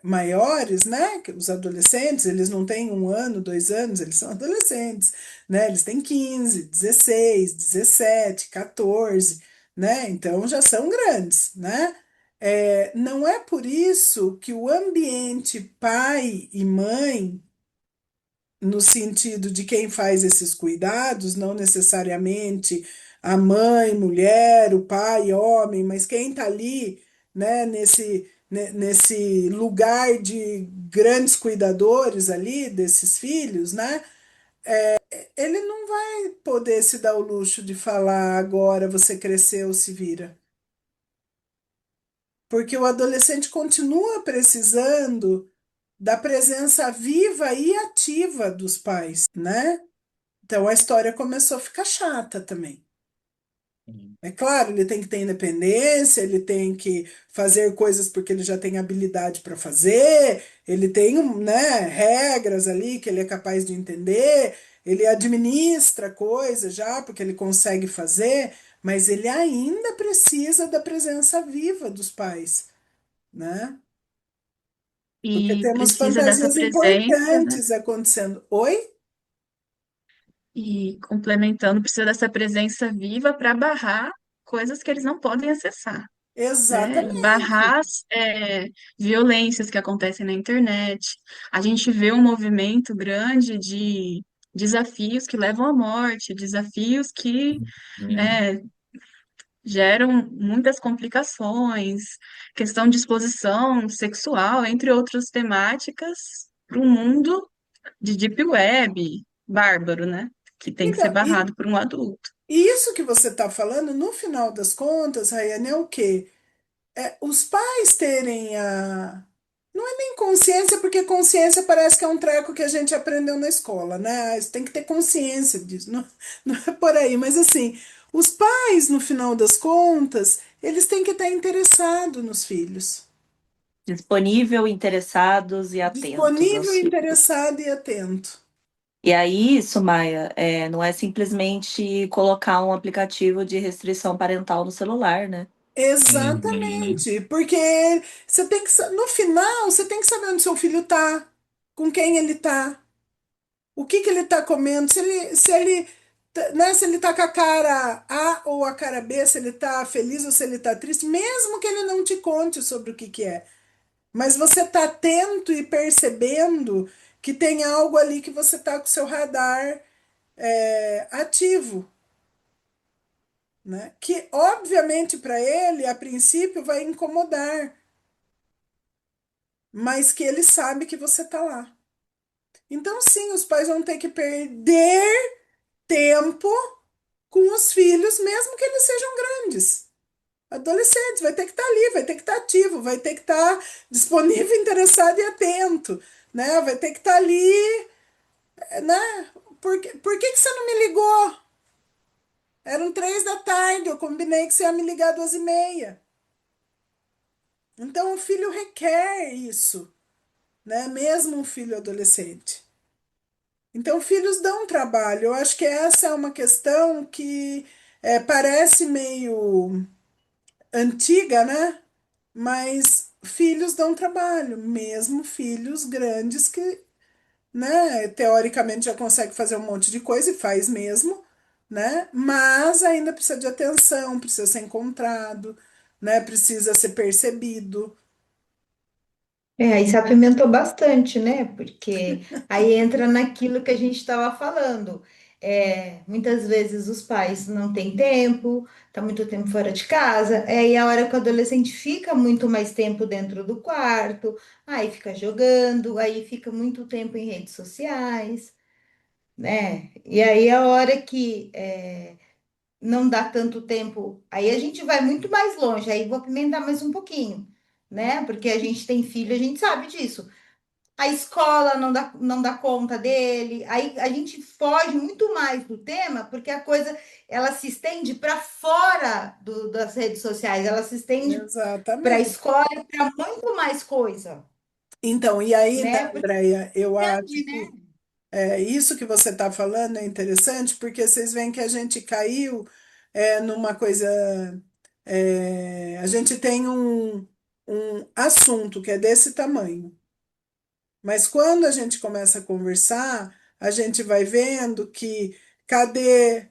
maiores, né, que os adolescentes, eles não têm 1 ano, 2 anos, eles são adolescentes, né, eles têm 15, 16, 17, 14, né, então já são grandes, né. Não é por isso que o ambiente pai e mãe, no sentido de quem faz esses cuidados, não necessariamente a mãe, mulher, o pai, homem, mas quem está ali, né, nesse lugar de grandes cuidadores ali desses filhos, né, ele não vai poder se dar o luxo de falar agora você cresceu, se vira. Porque o adolescente continua precisando da presença viva e ativa dos pais, né? Então a história começou a ficar chata também. É claro, ele tem que ter independência, ele tem que fazer coisas porque ele já tem habilidade para fazer, ele tem, né, regras ali que ele é capaz de entender, ele administra coisas já porque ele consegue fazer, mas ele ainda precisa da presença viva dos pais, né? Porque E temos precisa dessa fantasias presença, né? importantes acontecendo. Oi? E complementando, precisa dessa presença viva para barrar coisas que eles não podem acessar, né? Exatamente. Barrar violências que acontecem na internet. A gente vê um movimento grande de desafios que levam à morte, desafios que Uhum. é, geram muitas complicações, questão de exposição sexual, entre outras temáticas, para um mundo de deep web, bárbaro, né? Que tem que ser Então, barrado por um adulto. e isso que você está falando, no final das contas, Rayane, é o quê? É os pais terem a. Não é nem consciência, porque consciência parece que é um treco que a gente aprendeu na escola, né? Você tem que ter consciência disso, não, não é por aí, mas assim, os pais, no final das contas, eles têm que estar interessados nos filhos. Disponível, interessados e atentos Disponível, aos filhos. interessado e atento. E aí, Maia, não é simplesmente colocar um aplicativo de restrição parental no celular, né? Uhum. Exatamente, porque você tem que, no final, você tem que saber onde seu filho tá, com quem ele tá, o que que ele tá comendo, se ele tá com a cara A ou a cara B, se ele tá feliz ou se ele tá triste, mesmo que ele não te conte sobre o que que é. Mas você tá atento e percebendo que tem algo ali que você tá com o seu radar ativo, né? Que obviamente para ele, a princípio, vai incomodar, mas que ele sabe que você tá lá. Então, sim, os pais vão ter que perder tempo com os filhos, mesmo que eles sejam grandes. Adolescentes, vai ter que estar ali, vai ter que estar ativo, vai ter que estar disponível, interessado e atento, né? Vai ter que estar ali, né? Por que que você não me ligou? Eram 3 da tarde, eu combinei que você ia me ligar 2h30. Então, o filho requer isso, né? Mesmo um filho adolescente. Então, filhos dão trabalho. Eu acho que essa é uma questão que parece meio antiga, né? Mas filhos dão trabalho, mesmo filhos grandes que, né, teoricamente já consegue fazer um monte de coisa e faz mesmo, né? Mas ainda precisa de atenção, precisa ser encontrado, né? Precisa ser percebido. Aí se apimentou bastante, né? Porque aí entra naquilo que a gente estava falando. Muitas vezes os pais não têm tempo, tá muito tempo fora de casa, aí a hora que o adolescente fica muito mais tempo dentro do quarto, aí fica jogando, aí fica muito tempo em redes sociais, né? E aí a hora que não dá tanto tempo, aí a gente vai muito mais longe, aí vou apimentar mais um pouquinho, né? Porque a gente tem filho, a gente sabe disso. A escola não dá conta dele, aí a gente foge muito mais do tema, porque a coisa ela se estende para fora das redes sociais, ela se estende para a Exatamente. escola, para muito mais coisa, Então, e aí, né, né? Porque Andréia, eu acho grande, né? que isso que você está falando é interessante, porque vocês veem que a gente caiu numa coisa. A gente tem um assunto que é desse tamanho, mas quando a gente começa a conversar, a gente vai vendo que cadê,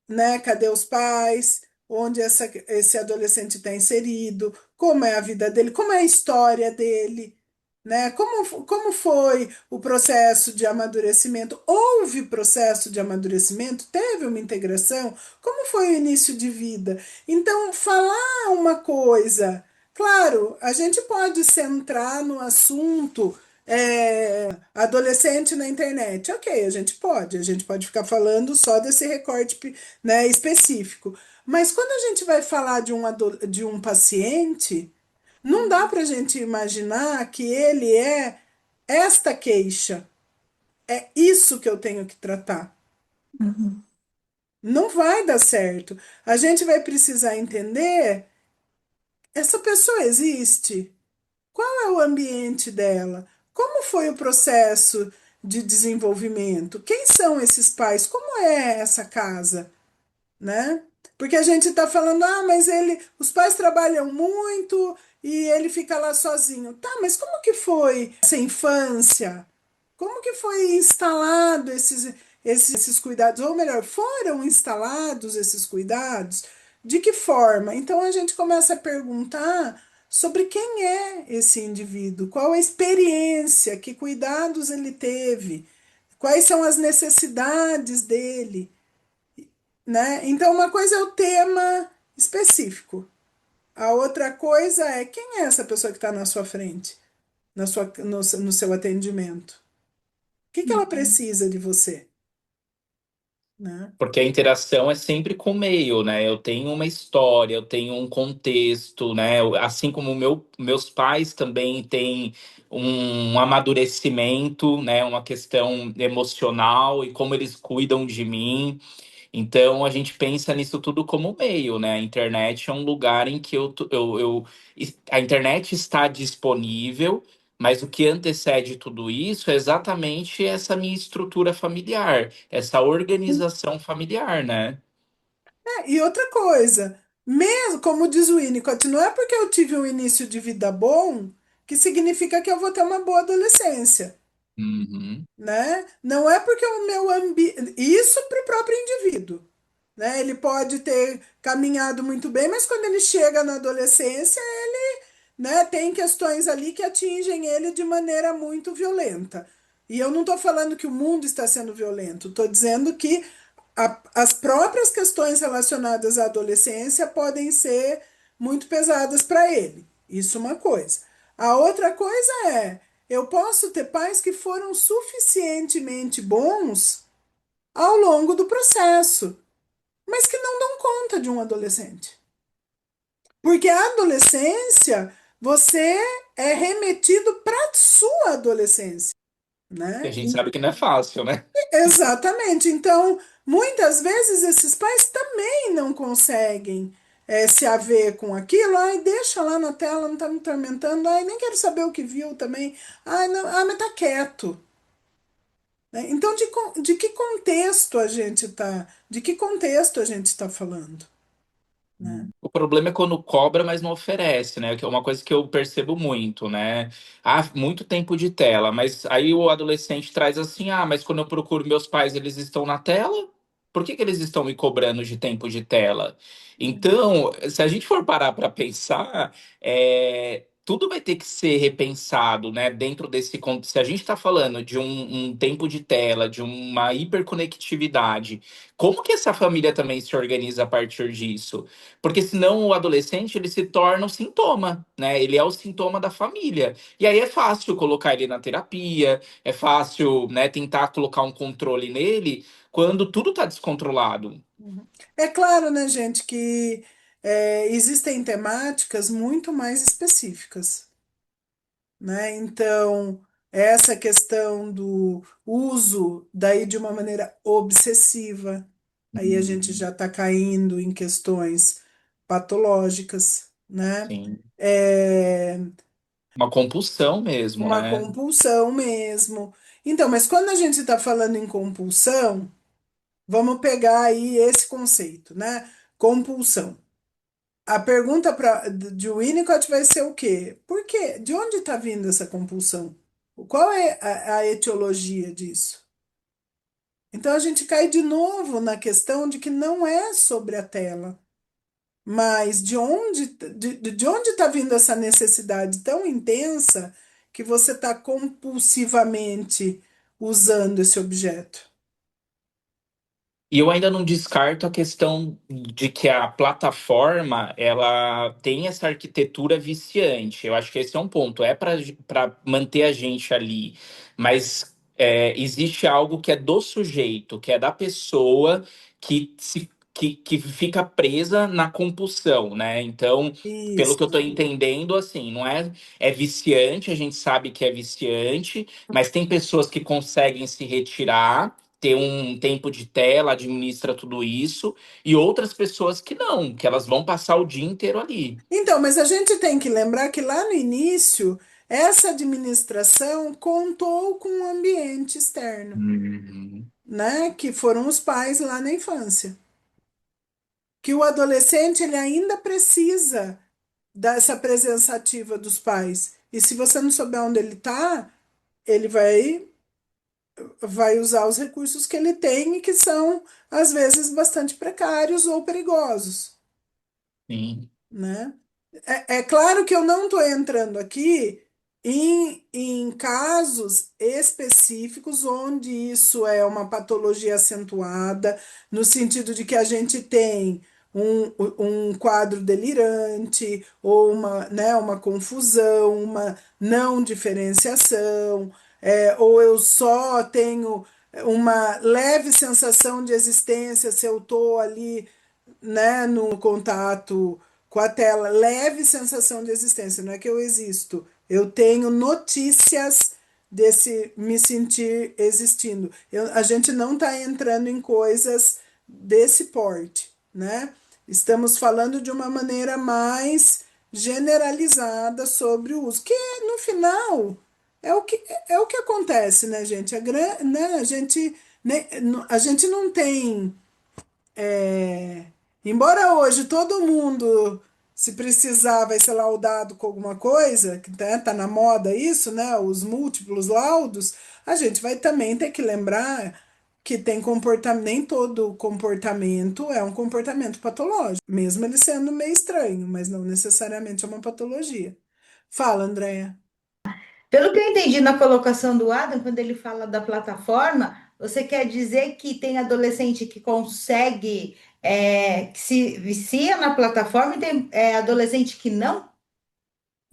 né? Cadê os pais? Onde esse adolescente está inserido? Como é a vida dele? Como é a história dele? Né? Como foi o processo de amadurecimento? Houve processo de amadurecimento? Teve uma integração? Como foi o início de vida? Então, falar uma coisa, claro, a gente pode centrar no assunto. Adolescente na internet, ok, a gente pode ficar falando só desse recorte, né, específico. Mas quando a gente vai falar de um paciente, não dá para a gente imaginar que ele é esta queixa, é isso que eu tenho que tratar. Uhum. Não vai dar certo. A gente vai precisar entender: essa pessoa existe? Qual é o ambiente dela? Como foi o processo de desenvolvimento? Quem são esses pais? Como é essa casa? Né? Porque a gente está falando, mas os pais trabalham muito e ele fica lá sozinho. Tá, mas como que foi essa infância? Como que foi instalado esses cuidados? Ou melhor, foram instalados esses cuidados? De que forma? Então a gente começa a perguntar sobre quem é esse indivíduo, qual a experiência, que cuidados ele teve, quais são as necessidades dele, né? Então, uma coisa é o tema específico. A outra coisa é quem é essa pessoa que está na sua frente, no seu atendimento. O que que ela precisa de você, né? Porque a interação é sempre com o meio, né? Eu tenho uma história, eu tenho um contexto, né? Assim como meus pais também têm um amadurecimento, né? Uma questão emocional e como eles cuidam de mim. Então a gente pensa nisso tudo como meio, né? A internet é um lugar em que a internet está disponível, mas o que antecede tudo isso é exatamente essa minha estrutura familiar, essa organização familiar, né? E outra coisa, mesmo como diz o Winnicott, não é porque eu tive um início de vida bom que significa que eu vou ter uma boa adolescência, Uhum. né? Não é porque o meu ambiente. Isso para o próprio indivíduo. Né? Ele pode ter caminhado muito bem, mas quando ele chega na adolescência, né, tem questões ali que atingem ele de maneira muito violenta. E eu não estou falando que o mundo está sendo violento, estou dizendo que as próprias questões relacionadas à adolescência podem ser muito pesadas para ele. Isso é uma coisa. A outra coisa é, eu posso ter pais que foram suficientemente bons ao longo do processo, mas que não dão conta de um adolescente. Porque a adolescência, você é remetido para sua adolescência, E a né? gente sabe que não é fácil, né? Exatamente. Então, muitas vezes esses pais também não conseguem se haver com aquilo. Ai, deixa lá na tela, não tá me atormentando. Ai, nem quero saber o que viu também. Ai, não, mas tá quieto. Né? Então, de que contexto a gente tá, de que contexto a gente está falando, né? O problema é quando cobra, mas não oferece, né? Que é uma coisa que eu percebo muito, né? Ah, muito tempo de tela, mas aí o adolescente traz assim: ah, mas quando eu procuro meus pais, eles estão na tela? Por que que eles estão me cobrando de tempo de tela? Então, se a gente for parar para pensar, tudo vai ter que ser repensado, né? Dentro desse Se a gente está falando de um tempo de tela, de uma hiperconectividade, como que essa família também se organiza a partir disso? Porque senão o adolescente ele se torna um sintoma, né? Ele é o sintoma da família. E aí é fácil colocar ele na terapia, é fácil, né, tentar colocar um controle nele quando tudo está descontrolado. Uhum. É claro, né, gente, que existem temáticas muito mais específicas, né? Então, essa questão do uso daí de uma maneira obsessiva, aí a gente Uhum. já está caindo em questões patológicas, né? Sim. É, Uma compulsão mesmo, uma né? compulsão mesmo. Então, mas quando a gente está falando em compulsão, vamos pegar aí esse conceito, né? Compulsão. A pergunta de Winnicott vai ser o quê? Por quê? De onde está vindo essa compulsão? Qual é a etiologia disso? Então a gente cai de novo na questão de que não é sobre a tela, mas de onde está vindo essa necessidade tão intensa que você está compulsivamente usando esse objeto? E eu ainda não descarto a questão de que a plataforma ela tem essa arquitetura viciante. Eu acho que esse é um ponto. É para manter a gente ali, mas existe algo que é do sujeito, que é da pessoa que fica presa na compulsão, né? Então, pelo que eu Isso. estou entendendo, assim, não é viciante. A gente sabe que é viciante, mas tem pessoas que conseguem se retirar, ter um tempo de tela, administra tudo isso, e outras pessoas que não, que elas vão passar o dia inteiro ali. Então, mas a gente tem que lembrar que lá no início, essa administração contou com um ambiente externo, Uhum. né? Que foram os pais lá na infância. Que o adolescente ele ainda precisa dessa presença ativa dos pais. E se você não souber onde ele está, ele vai usar os recursos que ele tem e que são, às vezes, bastante precários ou perigosos, Sim. né? É claro que eu não estou entrando aqui em casos específicos onde isso é uma patologia acentuada, no sentido de que a gente tem um quadro delirante, ou uma confusão, uma não diferenciação, ou eu só tenho uma leve sensação de existência se eu estou ali, né, no contato com a tela, leve sensação de existência, não é que eu existo, eu tenho notícias desse me sentir existindo. A gente não está entrando em coisas desse porte, né? Estamos falando de uma maneira mais generalizada sobre o uso, que no final é o que acontece, né, gente? Né, a gente não tem. É, embora hoje todo mundo, se precisar, vai ser laudado com alguma coisa, que tá na moda isso, né? Os múltiplos laudos, a gente vai também ter que lembrar que tem comportamento, nem todo comportamento é um comportamento patológico, mesmo ele sendo meio estranho, mas não necessariamente é uma patologia. Fala, Andréia. Pelo que eu entendi na colocação do Adam, quando ele fala da plataforma, você quer dizer que tem adolescente que consegue, que se vicia na plataforma e tem adolescente que não?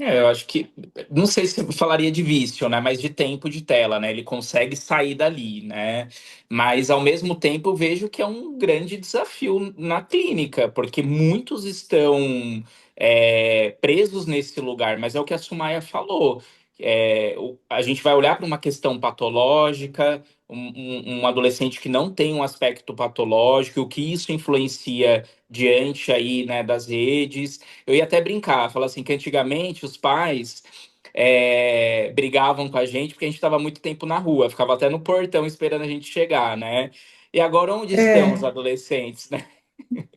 Eu acho que, não sei se eu falaria de vício, né, mas de tempo de tela, né, ele consegue sair dali, né, mas ao mesmo tempo eu vejo que é um grande desafio na clínica, porque muitos estão presos nesse lugar, mas é o que a Sumaya falou, a gente vai olhar para uma questão patológica, um adolescente que não tem um aspecto patológico, o que isso influencia diante aí, né, das redes. Eu ia até brincar, falar assim que antigamente os pais brigavam com a gente porque a gente estava muito tempo na rua, ficava até no portão esperando a gente chegar, né? E agora onde estão os É. adolescentes, né?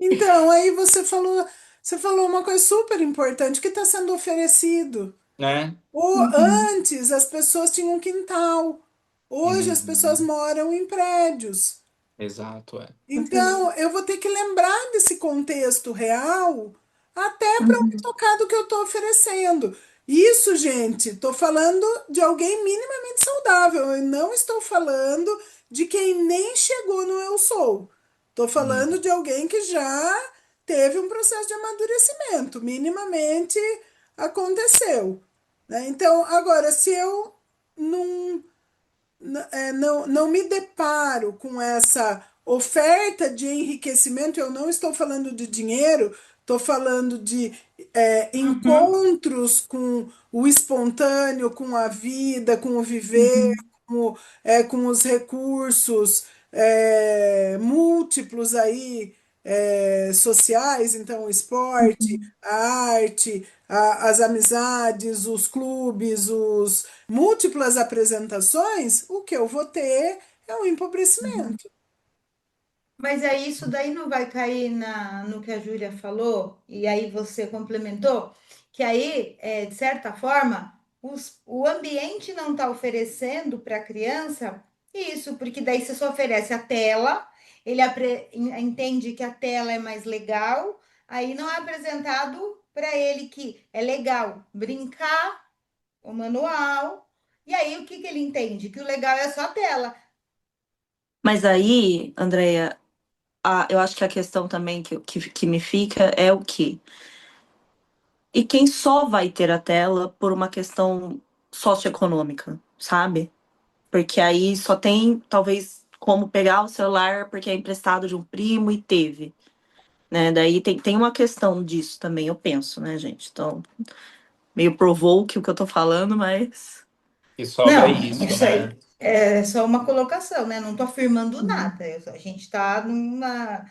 Então, aí você falou uma coisa super importante que está sendo oferecido. Né? Uhum. Antes as pessoas tinham um quintal. Hoje as pessoas Uhum. moram em prédios. Exato, é. Então eu vou ter que lembrar desse contexto real até para me Uhum. tocar do que eu estou oferecendo. Isso, gente, estou falando de alguém minimamente saudável. Eu não estou falando de quem nem chegou no eu sou. Estou falando Uhum. de alguém que já teve um processo de amadurecimento, minimamente aconteceu, né? Então, agora, se eu não não me deparo com essa oferta de enriquecimento. Eu não estou falando de dinheiro, estou falando de Uhum, encontros com o espontâneo, com a vida, com o viver, uhum, com os recursos múltiplos aí sociais, então o esporte, uhum, a arte, as amizades, os clubes, os múltiplas apresentações, o que eu vou ter é um uhum. empobrecimento. Mas aí isso daí não vai cair no que a Júlia falou, e aí você complementou, que aí, de certa forma, o ambiente não está oferecendo para a criança isso, porque daí você só oferece a tela, ele entende que a tela é mais legal, aí não é apresentado para ele que é legal brincar, o manual, e aí o que que ele entende? Que o legal é só a tela. Mas aí, Andréia, eu acho que a questão também que me fica é o quê? E quem só vai ter a tela por uma questão socioeconômica, sabe? Porque aí só tem, talvez, como pegar o celular porque é emprestado de um primo e teve, né? Daí tem uma questão disso também, eu penso, né, gente? Então, meio provoke o que eu tô falando, mas. E sobra Não, isso, isso né? aí é só uma colocação, né? Não estou afirmando Uhum. nada. A gente está numa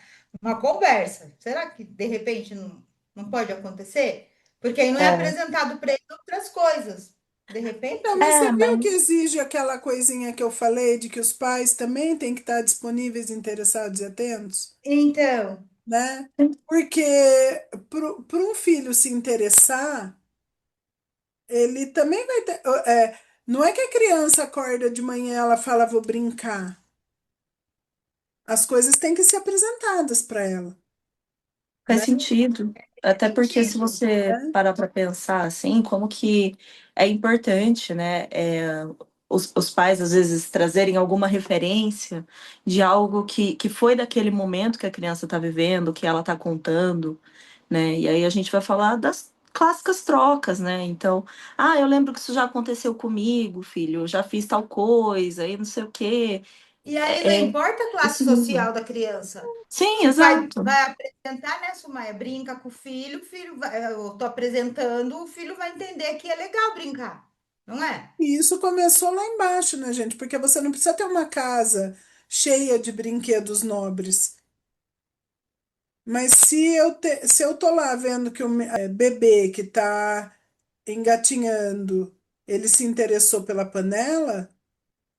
conversa. Será que de repente não pode acontecer? Porque aí não é apresentado para ele outras coisas. De Então, repente, mas É, você viu que mas. exige aquela coisinha que eu falei de que os pais também têm que estar disponíveis, interessados e atentos, então, né? Porque para um filho se interessar, ele também vai ter. Não é que a criança acorda de manhã e ela fala, vou brincar. As coisas têm que ser apresentadas para ela, Faz né? sentido. Até porque se sentido. você parar para pensar assim, como que é importante, né? Os pais às vezes trazerem alguma referência de algo que foi daquele momento que a criança está vivendo, que ela está contando, né? E aí a gente vai falar das clássicas trocas, né? Então, eu lembro que isso já aconteceu comigo, filho, eu já fiz tal coisa, e não sei o quê. E aí não É, é importa a classe esse nível. social da criança. Sim, O pai exato. vai apresentar, né, Sumaia? Brinca com o filho vai, eu tô apresentando, o filho vai entender que é legal brincar, não é? E isso começou lá embaixo, né, gente? Porque você não precisa ter uma casa cheia de brinquedos nobres. Mas se eu tô lá vendo que o bebê que tá engatinhando, ele se interessou pela panela,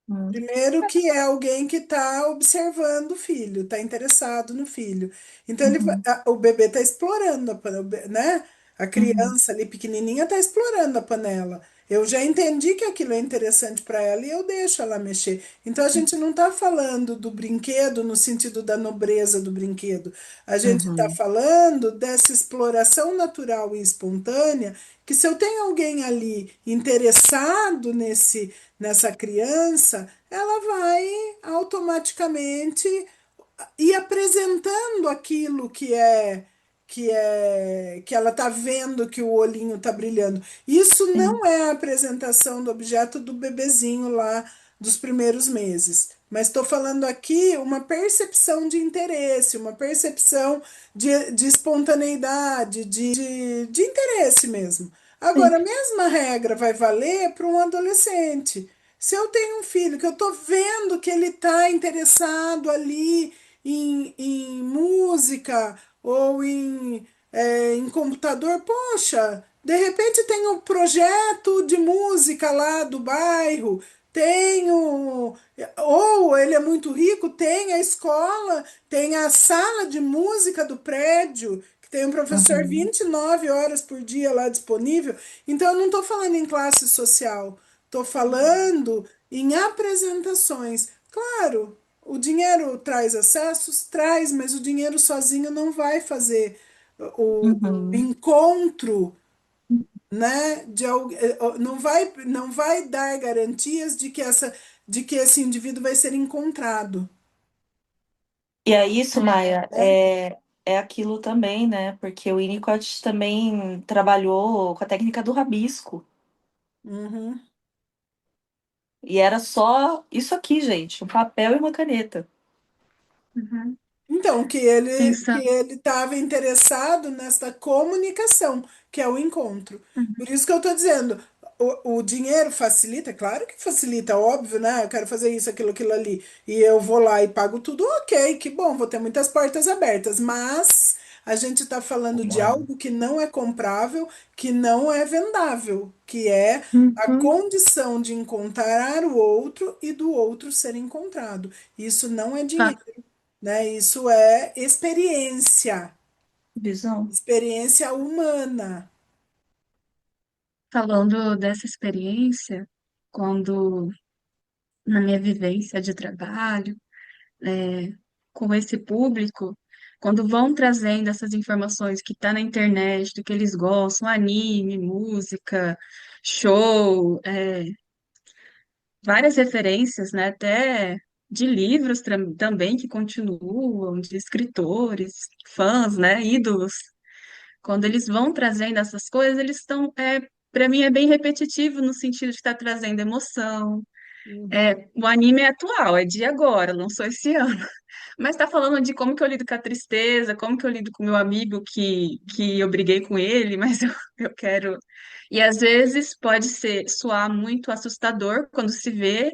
Hum. primeiro que é alguém que está observando o filho, está interessado no filho. Então Uhum. o bebê está explorando a panela, né? A Uhum. criança ali pequenininha está explorando a panela. Eu já entendi que aquilo é interessante para ela e eu deixo ela mexer. Então a gente não está falando do brinquedo no sentido da nobreza do brinquedo. A gente está Uhum. falando dessa exploração natural e espontânea, que se eu tenho alguém ali interessado nessa criança, ela vai automaticamente ir apresentando aquilo que ela está vendo que o olhinho está brilhando. Isso Sim, não é a apresentação do objeto do bebezinho lá dos primeiros meses. Mas estou falando aqui uma percepção de interesse, uma percepção de espontaneidade, de interesse mesmo. sim. Agora, a mesma regra vai valer para um adolescente. Se eu tenho um filho que eu estou vendo que ele está interessado ali em música ou em computador, poxa, de repente tem um projeto de música lá do bairro, ou ele é muito rico, tem a escola, tem a sala de música do prédio, que tem um professor Uhum. 29 horas por dia lá disponível. Então, eu não estou falando em classe social, estou falando em apresentações. Claro, o dinheiro traz acessos? Traz, mas o dinheiro sozinho não vai fazer o Uhum. encontro né? Não vai dar garantias de que esse indivíduo vai ser encontrado, E é isso, Maia, né? é aquilo também, né? Porque o Winnicott também trabalhou com a técnica do rabisco. Uhum. E era só isso aqui, gente, um papel e uma caneta. Uhum. Então, que Pensando. ele estava interessado nesta comunicação, que é o encontro. Por isso que eu estou dizendo, o dinheiro facilita, claro que facilita, óbvio, né? Eu quero fazer isso, aquilo ali, e eu vou lá e pago tudo, ok, que bom, vou ter muitas portas abertas, mas a gente está falando de Como é? algo que não é comprável, que não é vendável, que é a Uhum. condição de encontrar o outro e do outro ser encontrado. Isso não é dinheiro, Fa- né? Isso é Visão. experiência humana. Falando dessa experiência, quando na minha vivência de trabalho, é, com esse público, quando vão trazendo essas informações que tá na internet, do que eles gostam, anime, música, show, várias referências, né, até de livros também que continuam, de escritores, fãs, né, ídolos. Quando eles vão trazendo essas coisas, eles estão, para mim é bem repetitivo no sentido de estar trazendo emoção. Uhum, O anime é atual, é de agora, lançou esse ano. Mas está falando de como que eu lido com a tristeza, como que eu lido com meu amigo que eu briguei com ele, mas eu quero. E às vezes pode soar muito assustador quando se vê,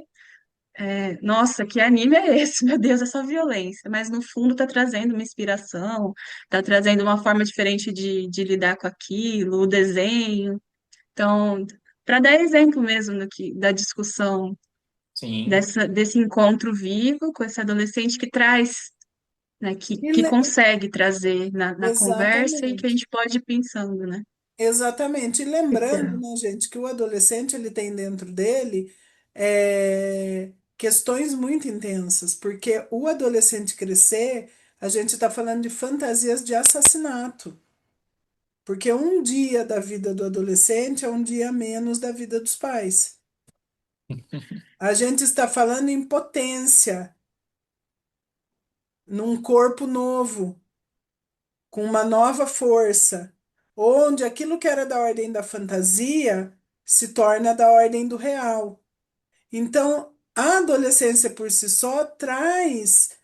nossa, que anime é esse? Meu Deus, essa violência. Mas no fundo está trazendo uma inspiração, está trazendo uma forma diferente de lidar com aquilo, o desenho. Então, para dar exemplo mesmo da discussão Sim. desse encontro vivo com esse adolescente que traz, né, E que consegue trazer na conversa e que a exatamente. gente pode ir pensando, né? Exatamente. E lembrando, Então, né, gente, que o adolescente ele tem dentro dele questões muito intensas, porque o adolescente crescer, a gente está falando de fantasias de assassinato. Porque um dia da vida do adolescente é um dia a menos da vida dos pais. A gente está falando em potência, num corpo novo, com uma nova força, onde aquilo que era da ordem da fantasia se torna da ordem do real. Então, a adolescência por si só traz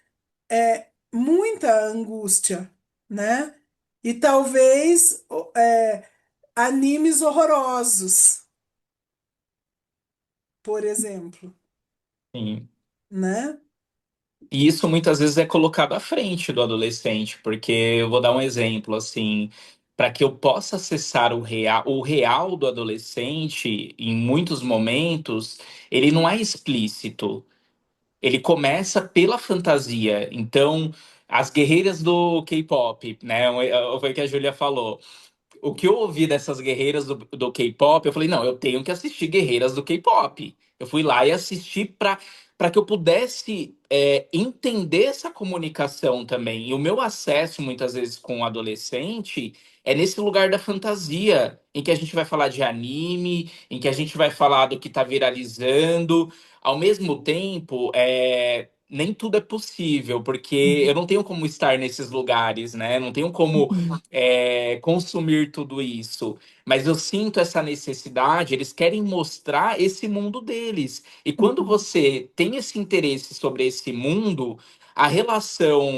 muita angústia, né? E talvez animes horrorosos, por exemplo, Sim. né? E isso muitas vezes é colocado à frente do adolescente, porque eu vou dar um exemplo assim, para que eu possa acessar o real do adolescente, em muitos momentos, ele não é explícito. Ele começa pela fantasia. Então, as guerreiras do K-pop, né? Foi o que a Júlia falou. O que eu ouvi dessas guerreiras do K-pop, eu falei, não, eu tenho que assistir guerreiras do K-pop. Eu fui lá e assisti para que eu pudesse entender essa comunicação também. E o meu acesso, muitas vezes, com o adolescente é nesse lugar da fantasia, em que a gente vai falar de anime, em que a gente vai falar do que está viralizando. Ao mesmo tempo, nem tudo é possível, porque eu não tenho como estar nesses lugares, né? Não tenho como consumir tudo isso. Mas eu sinto essa necessidade, eles querem mostrar esse mundo deles. E quando você tem esse interesse sobre esse mundo, a relação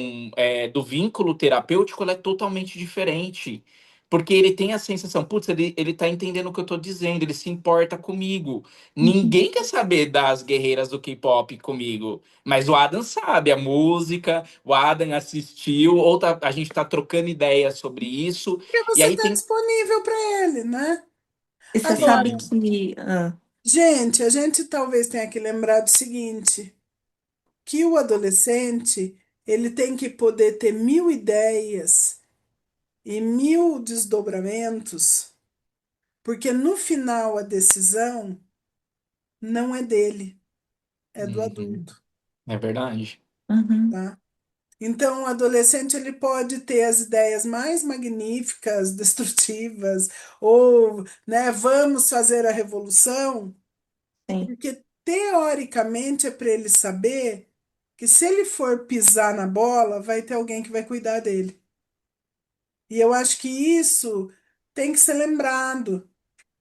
do vínculo terapêutico ela é totalmente diferente. Porque ele tem a sensação, putz, ele tá entendendo o que eu tô dizendo, ele se importa comigo. Ninguém quer saber das guerreiras do K-pop comigo, mas o Adam sabe a música, o Adam assistiu, a gente tá trocando ideias sobre isso, Porque e você aí está tem. disponível para ele, né? E você Agora, sabe Sim, que. gente, a gente talvez tenha que lembrar do seguinte, que o adolescente, ele tem que poder ter mil ideias e mil desdobramentos, porque no final a decisão não é dele, é do uhum, adulto, é verdade. Uhum. tá? Então, o adolescente ele pode ter as ideias mais magníficas, destrutivas, ou, né, vamos fazer a revolução, Sim. porque teoricamente é para ele saber que se ele for pisar na bola, vai ter alguém que vai cuidar dele. E eu acho que isso tem que ser lembrado.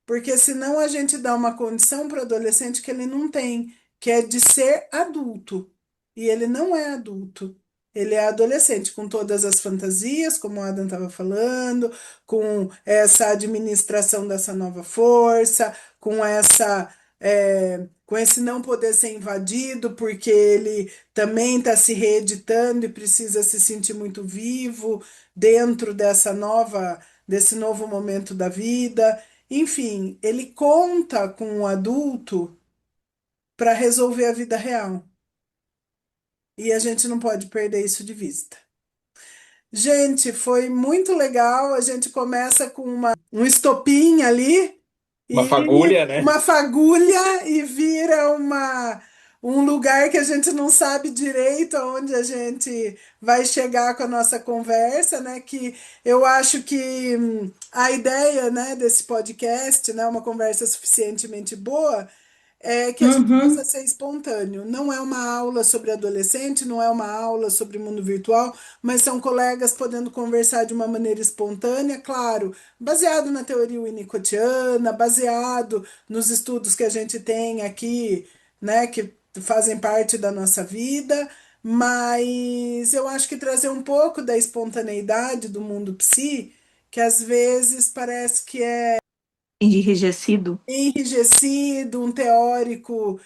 Porque senão a gente dá uma condição para o adolescente que ele não tem, que é de ser adulto. E ele não é adulto. Ele é adolescente, com todas as fantasias, como o Adam estava falando, com essa administração dessa nova força, com com esse não poder ser invadido, porque ele também está se reeditando e precisa se sentir muito vivo dentro desse novo momento da vida. Enfim, ele conta com o adulto para resolver a vida real. E a gente não pode perder isso de vista. Gente, foi muito legal. A gente começa com um estopim ali Uma e fagulha, né? uma fagulha e vira um lugar que a gente não sabe direito aonde a gente vai chegar com a nossa conversa, né? Que eu acho que a ideia, né, desse podcast, né, uma conversa suficientemente boa é que a gente possa Uhum. ser espontâneo. Não é uma aula sobre adolescente, não é uma aula sobre mundo virtual, mas são colegas podendo conversar de uma maneira espontânea, claro, baseado na teoria winnicottiana, baseado nos estudos que a gente tem aqui, né, que fazem parte da nossa vida, mas eu acho que trazer um pouco da espontaneidade do mundo psi, que às vezes parece que Enrijecido. enrijecido, um teórico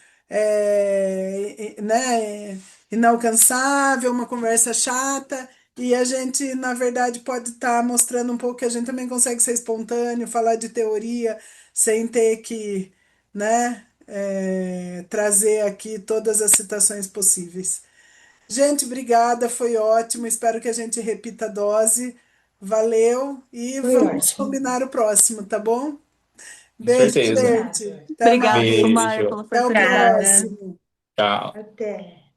né, inalcançável, uma conversa chata, e a gente, na verdade, pode estar mostrando um pouco que a gente também consegue ser espontâneo, falar de teoria sem ter que, né, trazer aqui todas as citações possíveis. Gente, obrigada, foi ótimo. Espero que a gente repita a dose. Valeu e Foi vamos ótimo. combinar o próximo, tá bom? Com Beijo, certeza. gente. Até Obrigada, mais. Sumaya, Beijo. pela Até o oportunidade. Obrigada. próximo. Tchau. Até.